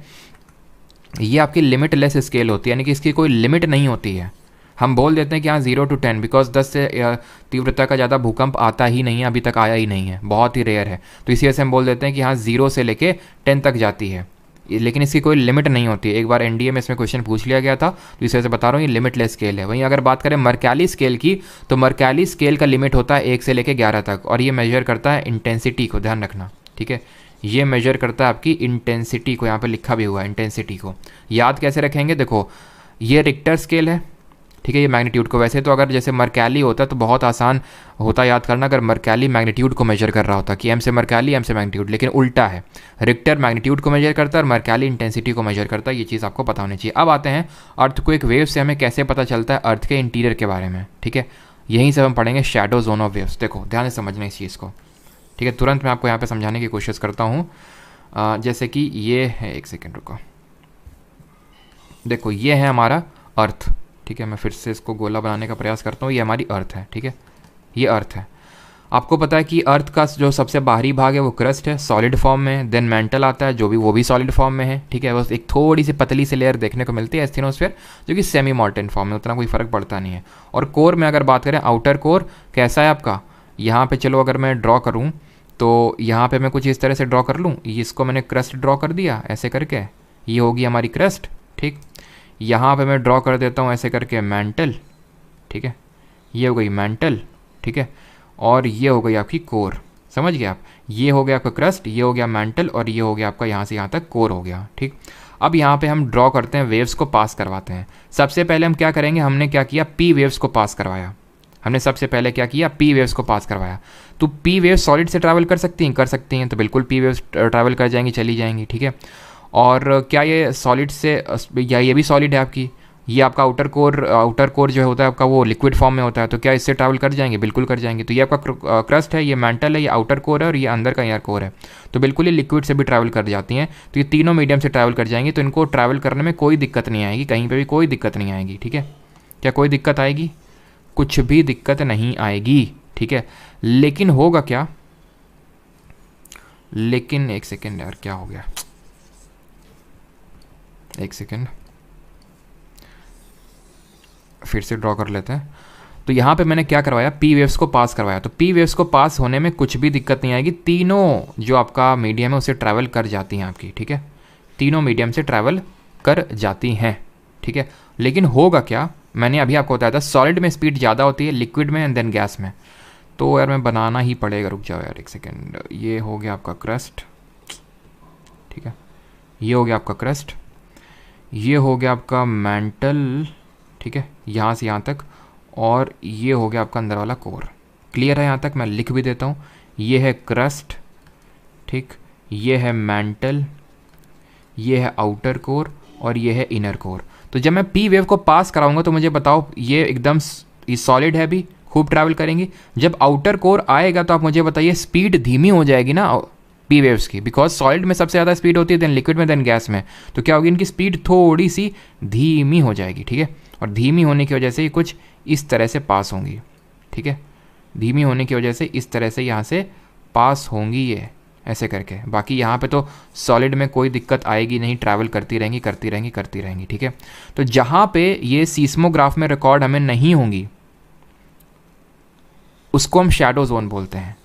ये आपकी लिमिटलेस स्केल होती है, यानी कि इसकी कोई लिमिट नहीं होती है। हम बोल देते हैं कि हाँ 0 to 10, बिकॉज 10 से तीव्रता का ज़्यादा भूकंप आता ही नहीं है, अभी तक आया ही नहीं है, बहुत ही रेयर है। तो इसी वजह से हम बोल देते हैं कि हाँ 0 से लेके 10 तक जाती है, लेकिन इसकी कोई लिमिट नहीं होती है। एक बार एनडीए में इसमें क्वेश्चन पूछ लिया गया था, तो इस वजह से बता रहा हूँ ये लिमिटलेस स्केल है। वहीं अगर बात करें मर्कैली स्केल की, तो मर्कैली स्केल का लिमिट होता है 1 से लेकर 11 तक, और ये मेजर करता है इंटेंसिटी को, ध्यान रखना, ठीक है। ये मेजर करता है आपकी इंटेंसिटी को, यहाँ पर लिखा भी हुआ है इंटेंसिटी को। याद कैसे रखेंगे? देखो, ये रिक्टर स्केल है, ठीक है, ये मैग्नीट्यूड को। वैसे तो अगर जैसे मर्कैली होता तो बहुत आसान होता याद करना, अगर मर्कैली मैग्नीट्यूड को मेजर कर रहा होता कि एम से मर्कैली, एम से मैग्नीट्यूड, लेकिन उल्टा है। रिक्टर मैग्नीट्यूड को मेजर करता है और मर्कैली इंटेंसिटी को मेजर करता है। ये चीज़ आपको पता होनी चाहिए। अब आते हैं अर्थक्वेक वेव से हमें कैसे पता चलता है अर्थ के इंटीरियर के बारे में, ठीक है। यहीं से हम पढ़ेंगे शैडो जोन ऑफ वेव्स। देखो ध्यान से समझना इस चीज़ को, ठीक है। तुरंत मैं आपको यहाँ पर समझाने की कोशिश करता हूँ। जैसे कि ये है, एक सेकेंड रुको, देखो ये है हमारा अर्थ, ठीक है। मैं फिर से इसको गोला बनाने का प्रयास करता हूँ। ये हमारी अर्थ है, ठीक है, ये अर्थ है। आपको पता है कि अर्थ का जो सबसे बाहरी भाग है वो क्रस्ट है, सॉलिड फॉर्म में है। देन मेंटल आता है, जो भी वो भी सॉलिड फॉर्म में है, ठीक है। बस एक थोड़ी सी पतली सी लेयर देखने को मिलती है एस्थेनोस्फीयर, जो कि सेमी मॉल्टेन फॉर्म में, उतना कोई फ़र्क पड़ता नहीं है। और कोर में अगर बात करें, आउटर कोर कैसा है आपका, यहाँ पे चलो अगर मैं ड्रॉ करूँ तो यहाँ पे मैं कुछ इस तरह से ड्रॉ कर लूँ। इसको मैंने क्रस्ट ड्रॉ कर दिया ऐसे करके, ये होगी हमारी क्रस्ट, ठीक। यहाँ पे मैं ड्रॉ कर देता हूँ ऐसे करके मैंटल, ठीक है, ये हो गई मैंटल, ठीक है। और ये हो गई आपकी कोर, समझ गए आप। ये हो गया आपका क्रस्ट, ये हो गया मैंटल, और ये हो गया आपका यहाँ से यहाँ तक कोर हो गया, ठीक। अब यहाँ पे हम ड्रॉ करते हैं, वेव्स को पास करवाते हैं। सबसे पहले हम क्या करेंगे, हमने क्या किया, पी वेव्स को पास करवाया। हमने सबसे पहले क्या किया, पी वेव्स को पास करवाया। तो पी वेव्स सॉलिड से ट्रैवल कर सकती हैं, तो बिल्कुल पी वेव्स ट्रैवल कर जाएंगी, चली जाएंगी, ठीक है। और क्या ये सॉलिड से, या ये भी सॉलिड है आपकी, ये आपका आउटर कोर जो होता है आपका वो लिक्विड फॉर्म में होता है, तो क्या इससे ट्रैवल कर जाएंगे? बिल्कुल कर जाएंगे। तो ये आपका क्रस्ट है, ये मेंटल है, ये आउटर कोर है, और ये अंदर का इनर कोर है, तो बिल्कुल ये लिक्विड से भी ट्रैवल कर जाती हैं। तो ये तीनों मीडियम से ट्रैवल कर जाएंगी, तो इनको ट्रैवल करने में कोई दिक्कत नहीं आएगी, कहीं पर भी कोई दिक्कत नहीं आएगी, ठीक है। क्या कोई दिक्कत आएगी? कुछ भी दिक्कत नहीं आएगी, ठीक है। लेकिन होगा क्या, लेकिन एक सेकेंड यार, क्या हो गया, एक सेकेंड फिर से ड्रॉ कर लेते हैं। तो यहाँ पे मैंने क्या करवाया, पी वेव्स को पास करवाया। तो पी वेव्स को पास होने में कुछ भी दिक्कत नहीं आएगी, तीनों जो आपका मीडियम है उसे ट्रैवल कर जाती हैं आपकी, ठीक है। तीनों मीडियम से ट्रैवल कर जाती हैं, ठीक है। लेकिन होगा क्या, मैंने अभी आपको बताया था, सॉलिड में स्पीड ज़्यादा होती है, लिक्विड में एंड देन गैस में। तो यार मैं बनाना ही पड़ेगा, रुक जाओ यार एक सेकेंड। ये हो गया आपका क्रस्ट, ठीक है, ये हो गया आपका क्रस्ट, ये हो गया आपका मैंटल, ठीक है, यहाँ से यहाँ तक, और ये हो गया आपका अंदर वाला कोर। क्लियर है यहाँ तक? मैं लिख भी देता हूँ, ये है क्रस्ट, ठीक, ये है मैंटल, ये है आउटर कोर, और ये है इनर कोर। तो जब मैं पी वेव को पास कराऊंगा तो मुझे बताओ ये एकदम सॉलिड है, भी खूब ट्रैवल करेंगी। जब आउटर कोर आएगा तो आप मुझे बताइए स्पीड धीमी हो जाएगी ना पी वेव्स की, बिकॉज सॉलिड में सबसे ज़्यादा स्पीड होती है, देन लिक्विड में, देन गैस में। तो क्या होगी, इनकी स्पीड थोड़ी सी धीमी हो जाएगी, ठीक है। और धीमी होने की वजह से ये कुछ इस तरह से पास होंगी, ठीक है, धीमी होने की वजह से इस तरह से यहाँ से पास होंगी ये ऐसे करके। बाकी यहाँ पे तो सॉलिड में कोई दिक्कत आएगी नहीं, ट्रैवल करती रहेंगी करती रहेंगी करती रहेंगी, ठीक है। तो जहाँ पे ये सीस्मोग्राफ में रिकॉर्ड हमें नहीं होंगी उसको हम शैडो जोन बोलते हैं।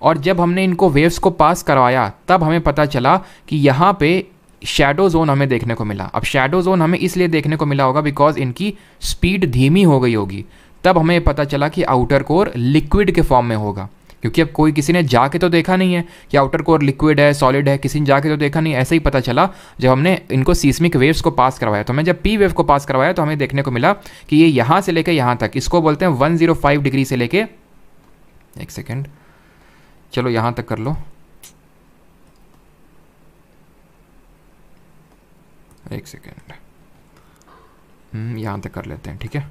और जब हमने इनको वेव्स को पास करवाया तब हमें पता चला कि यहाँ पे शैडो जोन हमें देखने को मिला। अब शैडो जोन हमें इसलिए देखने को मिला होगा बिकॉज इनकी स्पीड धीमी हो गई होगी। तब हमें पता चला कि आउटर कोर लिक्विड के फॉर्म में होगा, क्योंकि अब कोई किसी ने जाके तो देखा नहीं है कि आउटर कोर लिक्विड है सॉलिड है, किसी ने जाके तो देखा नहीं, ऐसे ही पता चला जब हमने इनको सीस्मिक वेव्स को पास करवाया। तो मैं जब पी वेव को पास करवाया तो हमें देखने को मिला कि ये यहाँ से लेकर यहाँ तक, इसको बोलते हैं 105 डिग्री से लेके, एक सेकेंड, चलो यहाँ तक कर लो, एक सेकेंड, यहाँ तक कर लेते हैं, ठीक है।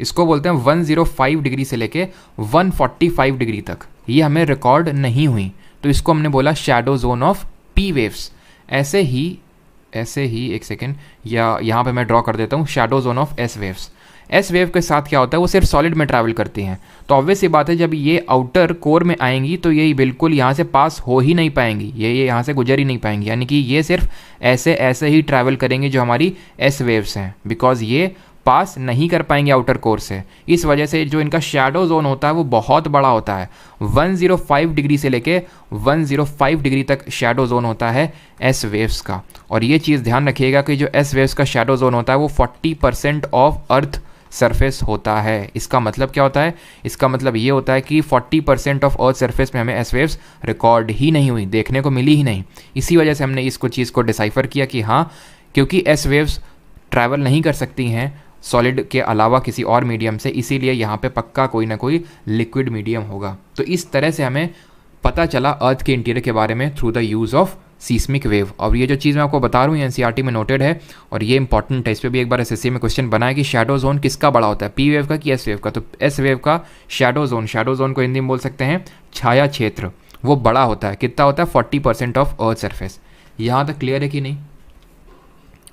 इसको बोलते हैं 105 डिग्री से लेके 145 डिग्री तक, ये हमें रिकॉर्ड नहीं हुई, तो इसको हमने बोला shadow zone of P waves. ऐसे ही एक सेकेंड, या यहाँ पे मैं ड्रॉ कर देता हूँ shadow zone of S waves. S wave के साथ क्या होता है, वो सिर्फ सॉलिड में ट्रैवल करती हैं। तो ऑब्वियस सी बात है जब ये आउटर कोर में आएंगी तो ये बिल्कुल यहाँ से पास हो ही नहीं पाएंगी, ये यहाँ से गुजर ही नहीं पाएंगी, यानी कि ये सिर्फ ऐसे ही ट्रैवल करेंगी जो हमारी एस वेव्स हैं, बिकॉज ये पास नहीं कर पाएंगे आउटर कोर से। इस वजह से जो इनका शैडो जोन होता है वो बहुत बड़ा होता है, 105 डिग्री से लेके 105 डिग्री तक शैडो जोन होता है एस वेव्स का। और ये चीज़ ध्यान रखिएगा कि जो एस वेव्स का शैडो जोन होता है वो 40% ऑफ अर्थ सरफेस होता है। इसका मतलब क्या होता है, इसका मतलब ये होता है कि 40% ऑफ अर्थ सरफेस में हमें एस वेव्स रिकॉर्ड ही नहीं हुई, देखने को मिली ही नहीं। इसी वजह से हमने इसको चीज़ को डिसाइफर किया कि हाँ, क्योंकि एस वेव्स ट्रैवल नहीं कर सकती हैं सॉलिड के अलावा किसी और मीडियम से, इसीलिए यहाँ पे पक्का कोई ना कोई लिक्विड मीडियम होगा। तो इस तरह से हमें पता चला अर्थ के इंटीरियर के बारे में through the use of seismic wave. और ये जो चीज़ मैं आपको बता रहा हूँ एनसीईआरटी में नोटेड है और ये इंपॉर्टेंट है, इस पर भी एक बार एसएससी में क्वेश्चन बना है कि शैडो जोन किसका बड़ा होता है, पी वेव का कि एस वेव का। तो एस वेव का शैडो जोन को हिंदी में बोल सकते हैं छाया क्षेत्र, वो बड़ा होता है। कितना होता है, 40% ऑफ अर्थ सरफेस। यहाँ तक क्लियर है कि नहीं?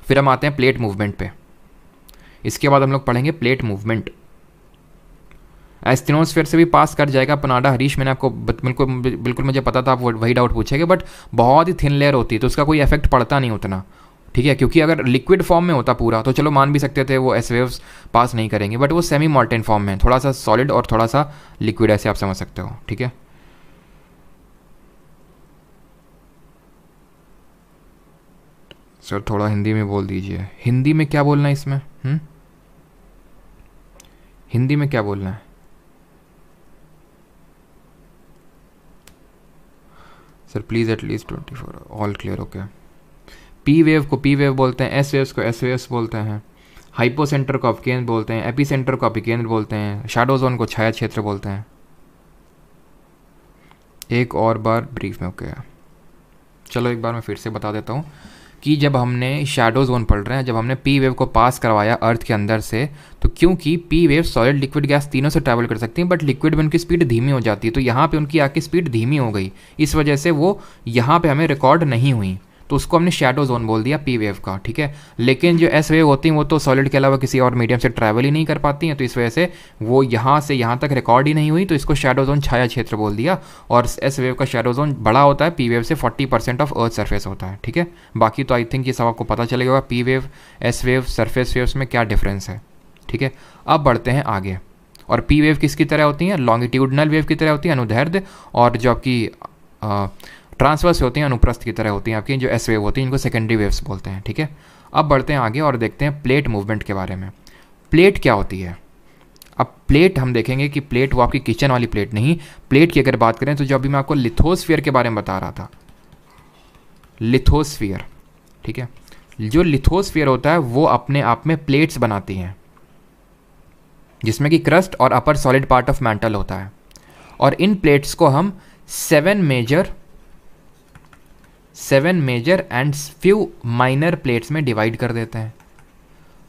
फिर हम आते हैं प्लेट मूवमेंट पे। इसके बाद हम लोग पढ़ेंगे प्लेट मूवमेंट। एस्टेनोस्फीयर से भी पास कर जाएगा पनाडा हरीश, मैंने आपको बिल्कुल मुझे पता था आप वही डाउट पूछेंगे, बट बहुत ही थिन लेयर होती है तो उसका कोई इफेक्ट पड़ता नहीं उतना, ठीक है। क्योंकि अगर लिक्विड फॉर्म में होता पूरा तो चलो मान भी सकते थे वो एस वेव्स पास नहीं करेंगे, बट वो सेमी मॉल्टेन फॉर्म में, थोड़ा सा सॉलिड और थोड़ा सा लिक्विड, ऐसे आप समझ सकते हो, ठीक है। सर थोड़ा हिंदी में बोल दीजिए, हिंदी में क्या बोलना है इसमें? हिंदी में क्या बोलना है? Sir please at least 24 all clear, okay. P wave को पी वेव बोलते हैं, एस वेव्स को एस वेव्स बोलते हैं, हाइपोसेंटर को अपकेंद्र बोलते हैं, एपीसेंटर को अपिकेंद्र बोलते हैं, शैडो जोन को छाया क्षेत्र बोलते हैं। एक और बार ब्रीफ में, ओके। चलो एक बार मैं फिर से बता देता हूँ कि जब हमने शैडो जोन पढ़ रहे हैं, जब हमने पी वेव को पास करवाया अर्थ के अंदर से, तो क्योंकि P wave solid liquid gas तीनों से ट्रैवल कर सकती हैं, बट लिक्विड में उनकी स्पीड धीमी हो जाती है, तो यहाँ पे उनकी आके स्पीड धीमी हो गई, इस वजह से वो यहाँ पे हमें रिकॉर्ड नहीं हुई, तो उसको हमने शैडो जोन बोल दिया पी वेव का, ठीक है। लेकिन जो एस वेव होती हैं वो तो सॉलिड के अलावा किसी और मीडियम से ट्रैवल ही नहीं कर पाती हैं, तो इस वजह से वो यहाँ से यहाँ तक रिकॉर्ड ही नहीं हुई, तो इसको शैडो जोन छाया क्षेत्र बोल दिया। और एस वेव का शैडो जोन बड़ा होता है, पी वेव से 40% ऑफ अर्थ सरफेस होता है, ठीक है। बाकी तो आई थिंक ये सब आपको पता चलेगा P wave, S wave, surface waves में क्या डिफरेंस है, ठीक है। अब बढ़ते हैं आगे। और पी वेव किसकी तरह होती हैं? लॉन्गिट्यूडनल वेव की तरह होती है, अनुदैर्ध्य, और जो आपकी ट्रांसवर्स होती हैं अनुप्रस्थ की तरह होती हैं आपकी जो एस वेव होती हैं, इनको सेकेंडरी वेव्स बोलते हैं, ठीक है। अब बढ़ते हैं आगे और देखते हैं प्लेट मूवमेंट के बारे में। प्लेट क्या होती है? अब प्लेट हम देखेंगे कि प्लेट वो आपकी किचन वाली प्लेट नहीं, प्लेट की अगर बात करें तो जो अभी मैं आपको लिथोस्फीयर के बारे में बता रहा था, लिथोस्फीयर, ठीक है, जो लिथोस्फीयर होता है वो अपने आप में प्लेट्स बनाती हैं, जिसमें कि क्रस्ट और upper solid part of mantle होता है, और इन प्लेट्स को हम 7 major and few minor plates में डिवाइड कर देते हैं।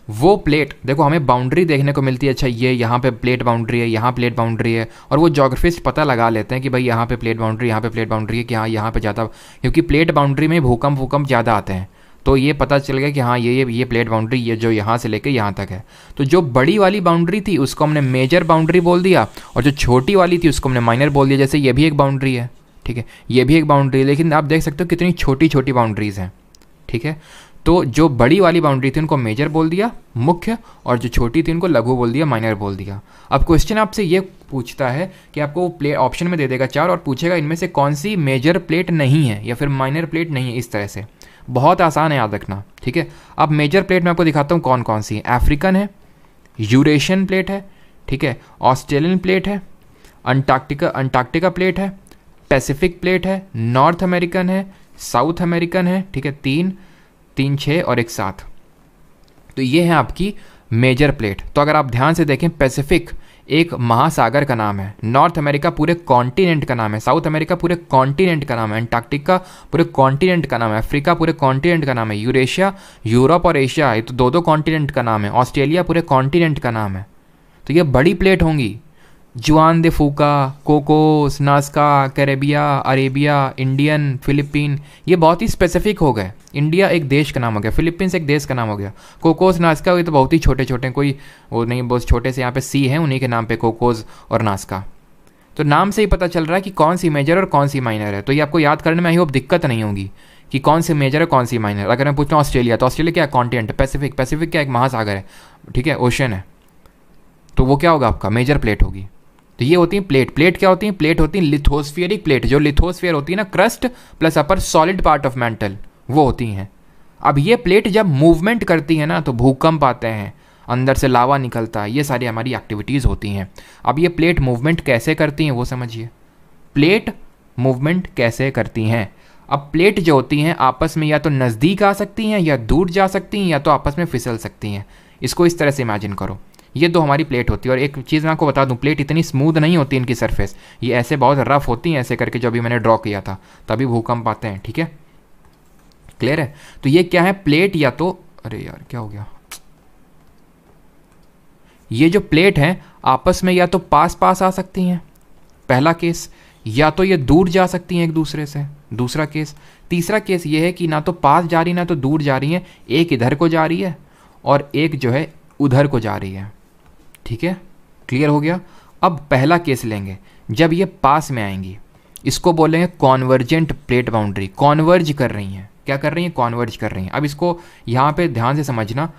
वो प्लेट देखो, हमें बाउंड्री देखने को मिलती है, अच्छा ये यहाँ पे प्लेट बाउंड्री है, यहाँ प्लेट बाउंड्री है, और वो ज्योग्राफिस्ट पता लगा लेते हैं कि भाई यहाँ पे प्लेट बाउंड्री, यहाँ पे प्लेट बाउंड्री है, कि हाँ यहाँ पे ज़्यादा, क्योंकि प्लेट बाउंड्री में भूकंप ज़्यादा आते हैं, तो ये पता चल गया कि हाँ ये प्लेट बाउंड्री ये जो यहाँ से लेकर यहाँ तक है। तो जो बड़ी वाली बाउंड्री थी उसको हमने मेजर बाउंड्री बोल दिया, और जो छोटी वाली थी उसको हमने माइनर बोल दिया। जैसे ये भी एक बाउंड्री है, ठीक है, ये भी एक बाउंड्री है, लेकिन आप देख सकते हो कितनी छोटी छोटी बाउंड्रीज़ हैं, ठीक है। तो जो बड़ी वाली बाउंड्री थी उनको मेजर बोल दिया, मुख्य, और जो छोटी थी उनको लघु बोल दिया, माइनर बोल दिया। अब क्वेश्चन आपसे ये पूछता है कि आपको प्ले ऑप्शन में दे देगा 4 और पूछेगा इनमें से कौन सी मेजर प्लेट नहीं है या फिर माइनर प्लेट नहीं है, इस तरह से। बहुत आसान है याद रखना, ठीक है। अब मेजर प्लेट मैं आपको दिखाता हूँ कौन कौन सी है। अफ्रीकन है, यूरेशियन प्लेट है, ठीक है, ऑस्ट्रेलियन प्लेट है, अंटार्कटिका प्लेट है, पैसिफिक प्लेट है, नॉर्थ अमेरिकन है, साउथ अमेरिकन है, ठीक है, 3, 6 और 1 7। तो ये है आपकी मेजर प्लेट। तो अगर आप ध्यान से देखें, पैसिफिक एक महासागर का नाम है, नॉर्थ अमेरिका पूरे कॉन्टिनेंट का नाम है, साउथ अमेरिका पूरे कॉन्टिनेंट का नाम है, अंटार्कटिका पूरे कॉन्टिनेंट का नाम है, अफ्रीका पूरे कॉन्टिनेंट का नाम है, यूरेशिया यूरोप और एशिया ये तो 2 कॉन्टिनेंट का नाम है, ऑस्ट्रेलिया पूरे कॉन्टिनेंट का नाम है। तो ये बड़ी प्लेट होंगी। Juan de Fuca, Cocos, Nazca, Caribbean, Arabia, Indian, Philippine, ये बहुत ही स्पेसिफिक हो गए। इंडिया एक देश का नाम हो गया, फिलीपींस एक देश का नाम हो गया, कोकोस, नास्का ये तो बहुत ही छोटे छोटे, कोई वो नहीं, बहुत छोटे से यहाँ पे सी हैं, उन्हीं के नाम पे कोकोस और नास्का। तो नाम से ही पता चल रहा है कि कौन सी मेजर और कौन सी माइनर है। तो ये आपको याद करने में आई होप दिक्कत नहीं होगी कि कौन सी मेजर है कौन सी माइनर। अगर मैं पूछता हूँ ऑस्ट्रेलिया, तो ऑस्ट्रेलिया क्या है, कॉन्टिनेंट। पैसिफिक क्या एक महासागर है, ठीक है, ओशन है, तो वो क्या होगा आपका मेजर प्लेट होगी। तो ये होती है प्लेट क्या होती है, प्लेट होती है लिथोस्फियरिक प्लेट। जो लिथोस्फियर होती है ना, crust plus upper solid part of mantle, वो होती हैं। अब ये प्लेट जब मूवमेंट करती है ना तो भूकंप आते हैं, अंदर से लावा निकलता है, ये सारी हमारी एक्टिविटीज़ होती हैं। अब ये प्लेट मूवमेंट कैसे करती हैं वो समझिए, प्लेट मूवमेंट कैसे करती हैं। अब प्लेट जो होती हैं आपस में या तो नज़दीक आ सकती हैं या दूर जा सकती हैं या तो आपस में फिसल सकती हैं। इसको इस तरह से इमेजिन करो, ये 2 हमारी प्लेट होती है। और एक चीज़ मैं आपको बता दूं, प्लेट इतनी स्मूथ नहीं होती इनकी सरफेस, ये ऐसे बहुत रफ होती हैं, ऐसे करके जो अभी मैंने ड्रॉ किया था, तभी भूकंप आते हैं, ठीक है, क्लियर है। तो ये क्या है, प्लेट या तो, अरे यार क्या हो गया, ये जो प्लेट है आपस में या तो पास आ सकती हैं, पहला केस, या तो ये दूर जा सकती हैं एक दूसरे से, दूसरा केस। तीसरा केस ये है कि ना तो पास जा रही ना तो दूर जा रही है, एक इधर को जा रही है और एक जो है उधर को जा रही है, ठीक है, क्लियर हो गया। अब पहला केस लेंगे, जब ये पास में आएंगी, इसको बोलेंगे कॉन्वर्जेंट प्लेट बाउंड्री, कॉन्वर्ज कर रही हैं, क्या कर रही हैं, कॉन्वर्ज कर रही हैं। अब इसको यहाँ पे ध्यान से समझना,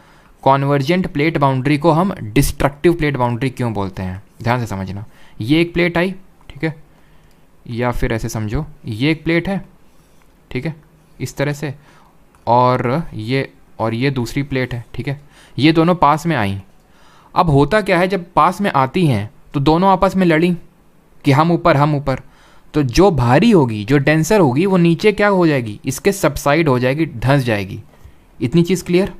कॉन्वर्जेंट प्लेट बाउंड्री को हम डिस्ट्रक्टिव प्लेट बाउंड्री क्यों बोलते हैं, ध्यान से समझना। ये एक प्लेट आई, ठीक है, या फिर ऐसे समझो ये एक प्लेट है, ठीक है, इस तरह से, और ये दूसरी प्लेट है, ठीक है, ये दोनों पास में आई। अब होता क्या है, जब पास में आती हैं तो दोनों आपस में लड़ी कि हम ऊपर, तो जो भारी होगी, जो डेंसर होगी, वो नीचे क्या हो जाएगी, इसके सबसाइड हो जाएगी, धंस जाएगी। इतनी चीज़ क्लियर।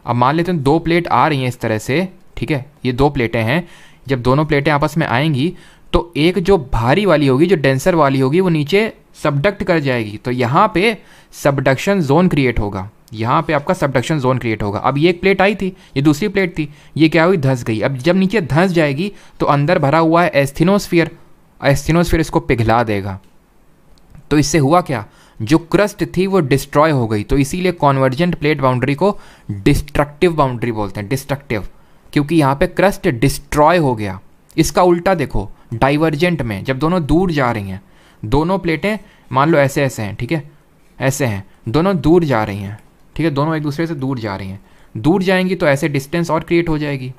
अब मान लेते हैं 2 प्लेट आ रही हैं इस तरह से, ठीक है, ये 2 प्लेटें हैं। जब दोनों प्लेटें आपस में आएंगी तो एक जो भारी वाली होगी, जो डेंसर वाली होगी, वो नीचे सबडक्ट कर जाएगी। तो यहाँ पे सबडक्शन जोन क्रिएट होगा, यहाँ पे आपका सबडक्शन जोन क्रिएट होगा। अब ये एक प्लेट आई थी, ये दूसरी प्लेट थी, ये क्या हुई, धंस गई। अब जब नीचे धंस जाएगी तो अंदर भरा हुआ है एस्थेनोस्फीयर, एस्थेनोस्फीयर इसको पिघला देगा। तो इससे हुआ क्या, जो क्रस्ट थी वो डिस्ट्रॉय हो गई। तो इसीलिए कॉन्वर्जेंट प्लेट बाउंड्री को डिस्ट्रक्टिव बाउंड्री बोलते हैं, डिस्ट्रक्टिव, क्योंकि यहाँ पे क्रस्ट डिस्ट्रॉय हो गया। इसका उल्टा देखो, डाइवर्जेंट में जब दोनों दूर जा रही हैं, दोनों प्लेटें मान लो ऐसे हैं, ठीक है, ऐसे हैं, दोनों दूर जा रही हैं, ठीक है, दोनों एक दूसरे से दूर जा रही हैं। दूर जाएंगी तो ऐसे डिस्टेंस और क्रिएट हो जाएगी।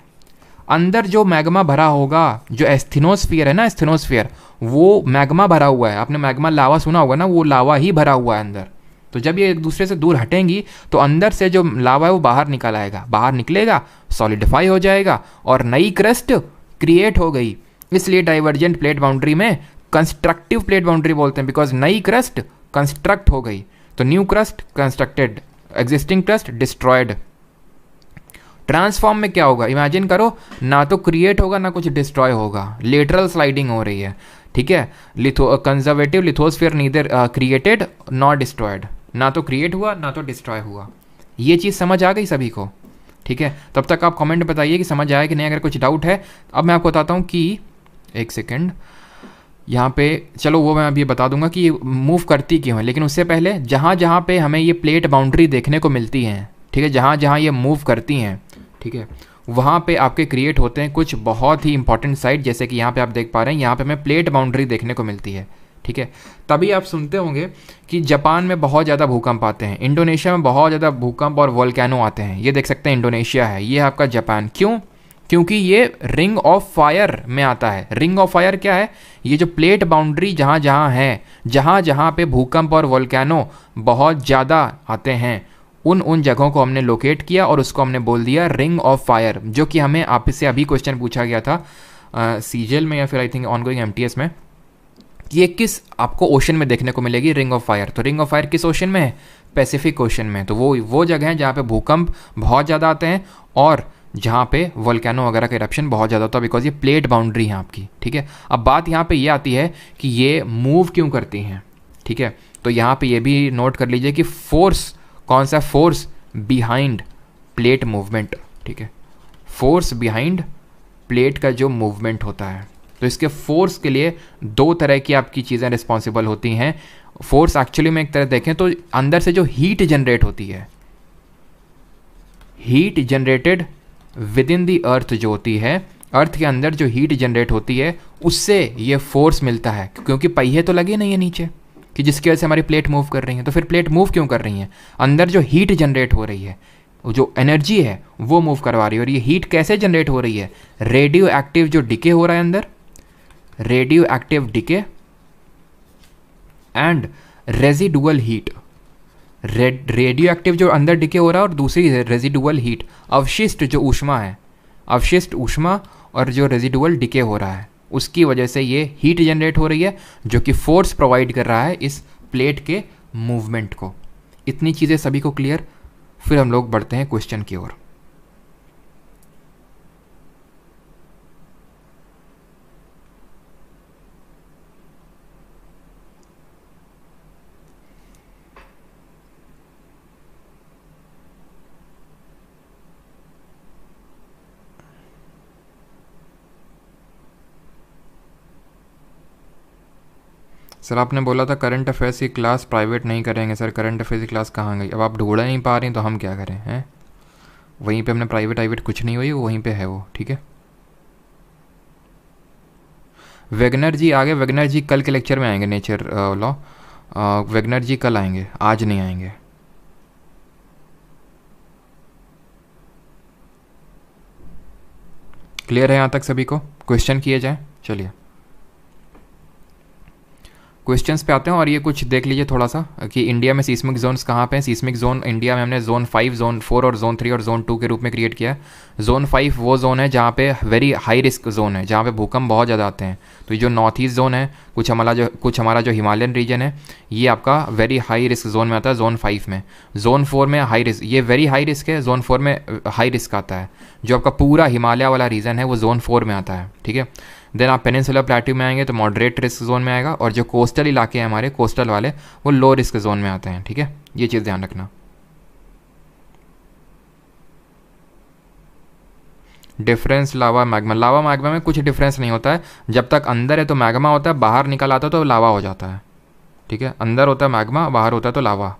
अंदर जो मैग्मा भरा होगा, जो एस्थेनोस्फीयर है ना, एस्थेनोस्फीयर, वो मैग्मा भरा हुआ है। आपने मैग्मा लावा सुना होगा ना, वो लावा ही भरा हुआ है अंदर। तो जब ये एक दूसरे से दूर हटेंगी तो अंदर से जो लावा है वो बाहर निकल आएगा, बाहर निकलेगा, सॉलिडिफाई हो जाएगा और नई क्रस्ट क्रिएट हो गई, इसलिए डाइवर्जेंट प्लेट बाउंड्री में कंस्ट्रक्टिव प्लेट बाउंड्री बोलते हैं, बिकॉज नई क्रस्ट कंस्ट्रक्ट हो गई। तो new crust constructed, existing crust destroyed. Transform में क्या होगा, इमेजिन करो, ना तो क्रिएट होगा ना कुछ डिस्ट्रॉय होगा, लेटरल स्लाइडिंग हो रही है, ठीक है। Conservative lithosphere neither created not destroyed, ना तो क्रिएट हुआ ना तो डिस्ट्रॉय हुआ। ये चीज़ समझ आ गई सभी को, ठीक है। तब तक आप कमेंट बताइए कि समझ आया कि नहीं। अगर कुछ डाउट है, अब मैं आपको बताता हूँ कि एक सेकेंड यहाँ पे, चलो वो मैं अभी बता दूंगा कि ये मूव करती क्यों है, लेकिन उससे पहले जहाँ जहाँ पे हमें ये प्लेट बाउंड्री देखने को मिलती हैं, ठीक है, जहाँ जहाँ ये मूव करती हैं, ठीक है, वहाँ पे आपके क्रिएट होते हैं कुछ बहुत ही इंपॉर्टेंट साइट, जैसे कि यहाँ पे आप देख पा रहे हैं, यहाँ पे हमें प्लेट बाउंड्री देखने को मिलती है, ठीक है। तभी आप सुनते होंगे कि जापान में बहुत ज़्यादा भूकंप आते हैं, इंडोनेशिया में बहुत ज़्यादा भूकंप और वोल्केनो आते हैं। ये देख सकते हैं इंडोनेशिया है, ये है आपका जापान। क्यों? क्योंकि ये रिंग ऑफ फायर में आता है। रिंग ऑफ फायर क्या है? ये जो प्लेट बाउंड्री जहाँ जहाँ है, जहाँ जहाँ पे भूकंप और वोल्केनो बहुत ज़्यादा आते हैं, उन जगहों को हमने लोकेट किया और उसको हमने बोल दिया रिंग ऑफ फायर, जो कि हमें आपसे अभी क्वेश्चन पूछा गया था सीजीएल में या फिर आई थिंक ऑनगोइंग एमटीएस में, कि ये किस आपको ओशन में देखने को मिलेगी रिंग ऑफ फायर। तो रिंग ऑफ फायर किस ओशन में है? पैसिफिक ओशन में। तो वो जगह है जहाँ पे भूकंप बहुत ज़्यादा आते हैं और जहाँ पे वोल्केनो वगैरह का इरप्शन बहुत ज़्यादा होता है, बिकॉज ये प्लेट बाउंड्री है आपकी, ठीक है। अब बात यहाँ पे ये आती है कि ये मूव क्यों करती हैं, ठीक है। तो यहाँ पे ये भी नोट कर लीजिए कि फोर्स, कौन सा फोर्स? बिहाइंड प्लेट मूवमेंट, ठीक है। फोर्स बिहाइंड प्लेट का जो मूवमेंट होता है, तो इसके फोर्स के लिए दो तरह की आपकी चीज़ें रिस्पॉन्सिबल होती हैं। फोर्स एक्चुअली में एक तरह देखें तो अंदर से जो हीट जनरेट होती है, हीट जनरेटेड विद इन दी अर्थ जो होती है, अर्थ के अंदर जो हीट जनरेट होती है, उससे ये फोर्स मिलता है, क्योंकि पहिए तो लगे नहीं है नीचे कि जिसकी वजह से हमारी प्लेट मूव कर रही है। तो फिर प्लेट मूव क्यों कर रही है? अंदर जो हीट जनरेट हो रही है, जो एनर्जी है वो मूव करवा रही है। और ये हीट कैसे जनरेट हो रही है? रेडियो एक्टिव जो डिके हो रहा है अंदर, radio active decay and residual heat. Radio active जो अंदर डिके हो रहा है और दूसरी रेजिडुअल हीट, अवशिष्ट जो ऊष्मा है, अवशिष्ट ऊष्मा और जो रेजिडुअल डिके हो रहा है, उसकी वजह से ये हीट जनरेट हो रही है, जो कि फोर्स प्रोवाइड कर रहा है इस प्लेट के मूवमेंट को। इतनी चीज़ें सभी को क्लियर? फिर हम लोग बढ़ते हैं क्वेश्चन की ओर। सर आपने बोला था करंट अफेयर्स की क्लास प्राइवेट नहीं करेंगे। सर करंट अफेयर्स की क्लास कहाँ गई? अब आप ढूंढ नहीं पा रही तो हम क्या करें हैं? वहीं पे हमने प्राइवेट कुछ नहीं हुई, वहीं पे है वो, ठीक है। वेगनर जी आगे, वेगनर जी कल के लेक्चर में आएंगे, नेचर लॉ। वेगनर जी कल आएंगे, आज नहीं आएंगे। क्लियर है यहाँ तक सभी को? क्वेश्चन किए जाए, चलिए क्वेश्चंस पे आते हैं। और ये कुछ देख लीजिए थोड़ा सा कि इंडिया में सीस्मिक जोन्स कहाँ पे हैं। सीस्मिक जोन इंडिया में हमने जोन 5, जोन 4 और जोन 3 और जोन 2 के रूप में क्रिएट किया है। जोन 5 वो जोन है जहाँ पे वेरी हाई रिस्क जोन है, जहाँ पे भूकंप बहुत ज़्यादा आते हैं। तो ये जो नॉर्थ ईस्ट जोन है, कुछ हमारा जो हिमालयन रीजन है, ये आपका वेरी हाई रिस्क जोन में आता है जोन 5 में। जोन 4 में हाई रिस्क, ये वेरी हाई रिस्क है, जोन 4 में हाई रिस्क आता है। जो आपका पूरा हिमालय वाला रीजन है वो जोन 4 में आता है, ठीक है। देन आप पेनिनसुलर प्लेट्यू में आएंगे तो मॉडरेट रिस्क जोन में आएगा, और जो कोस्टल इलाके हैं हमारे कोस्टल वाले, वो लो रिस्क जोन में आते हैं, ठीक है। ये चीज़ ध्यान रखना। Difference lava magma, lava magma में कुछ डिफरेंस नहीं होता है। जब तक अंदर है तो मैग्मा होता है, बाहर निकल आता है तो लावा हो जाता है, ठीक है। अंदर होता है मैग्मा, बाहर होता है तो lava.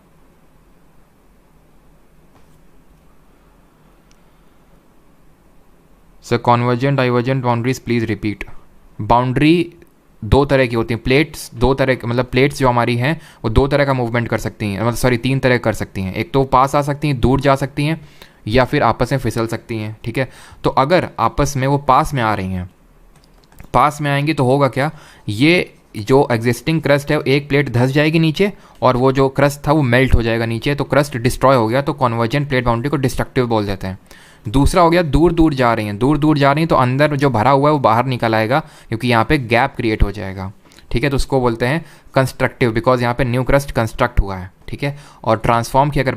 Sir convergent divergent boundaries please repeat. Boundary दो तरह की होती हैं, प्लेट्स दो तरह के, मतलब प्लेट्स जो हमारी हैं वो दो तरह का मूवमेंट कर सकती हैं, मतलब सॉरी 3 तरह कर सकती हैं। एक तो पास आ सकती हैं, दूर जा सकती हैं, या फिर आपस में फिसल सकती हैं, ठीक है। तो अगर आपस में वो पास में आ रही हैं, पास में आएंगी तो होगा क्या, ये जो एग्जिस्टिंग क्रस्ट है एक प्लेट धंस जाएगी नीचे और वो जो क्रस्ट था वो मेल्ट हो जाएगा नीचे, तो क्रस्ट डिस्ट्रॉय हो गया, तो कॉन्वर्जेंट प्लेट बाउंड्री को डिस्ट्रक्टिव बोल देते हैं। दूसरा हो गया दूर दूर जा रही हैं, दूर दूर जा रही हैं तो अंदर जो भरा हुआ है वो बाहर निकल आएगा क्योंकि यहाँ पे गैप क्रिएट हो जाएगा। ठीक है, तो उसको बोलते हैं कंस्ट्रक्टिव, बिकॉज यहाँ पे न्यू क्रस्ट कंस्ट्रक्ट हुआ है। ठीक है, और ट्रांसफॉर्म की अगर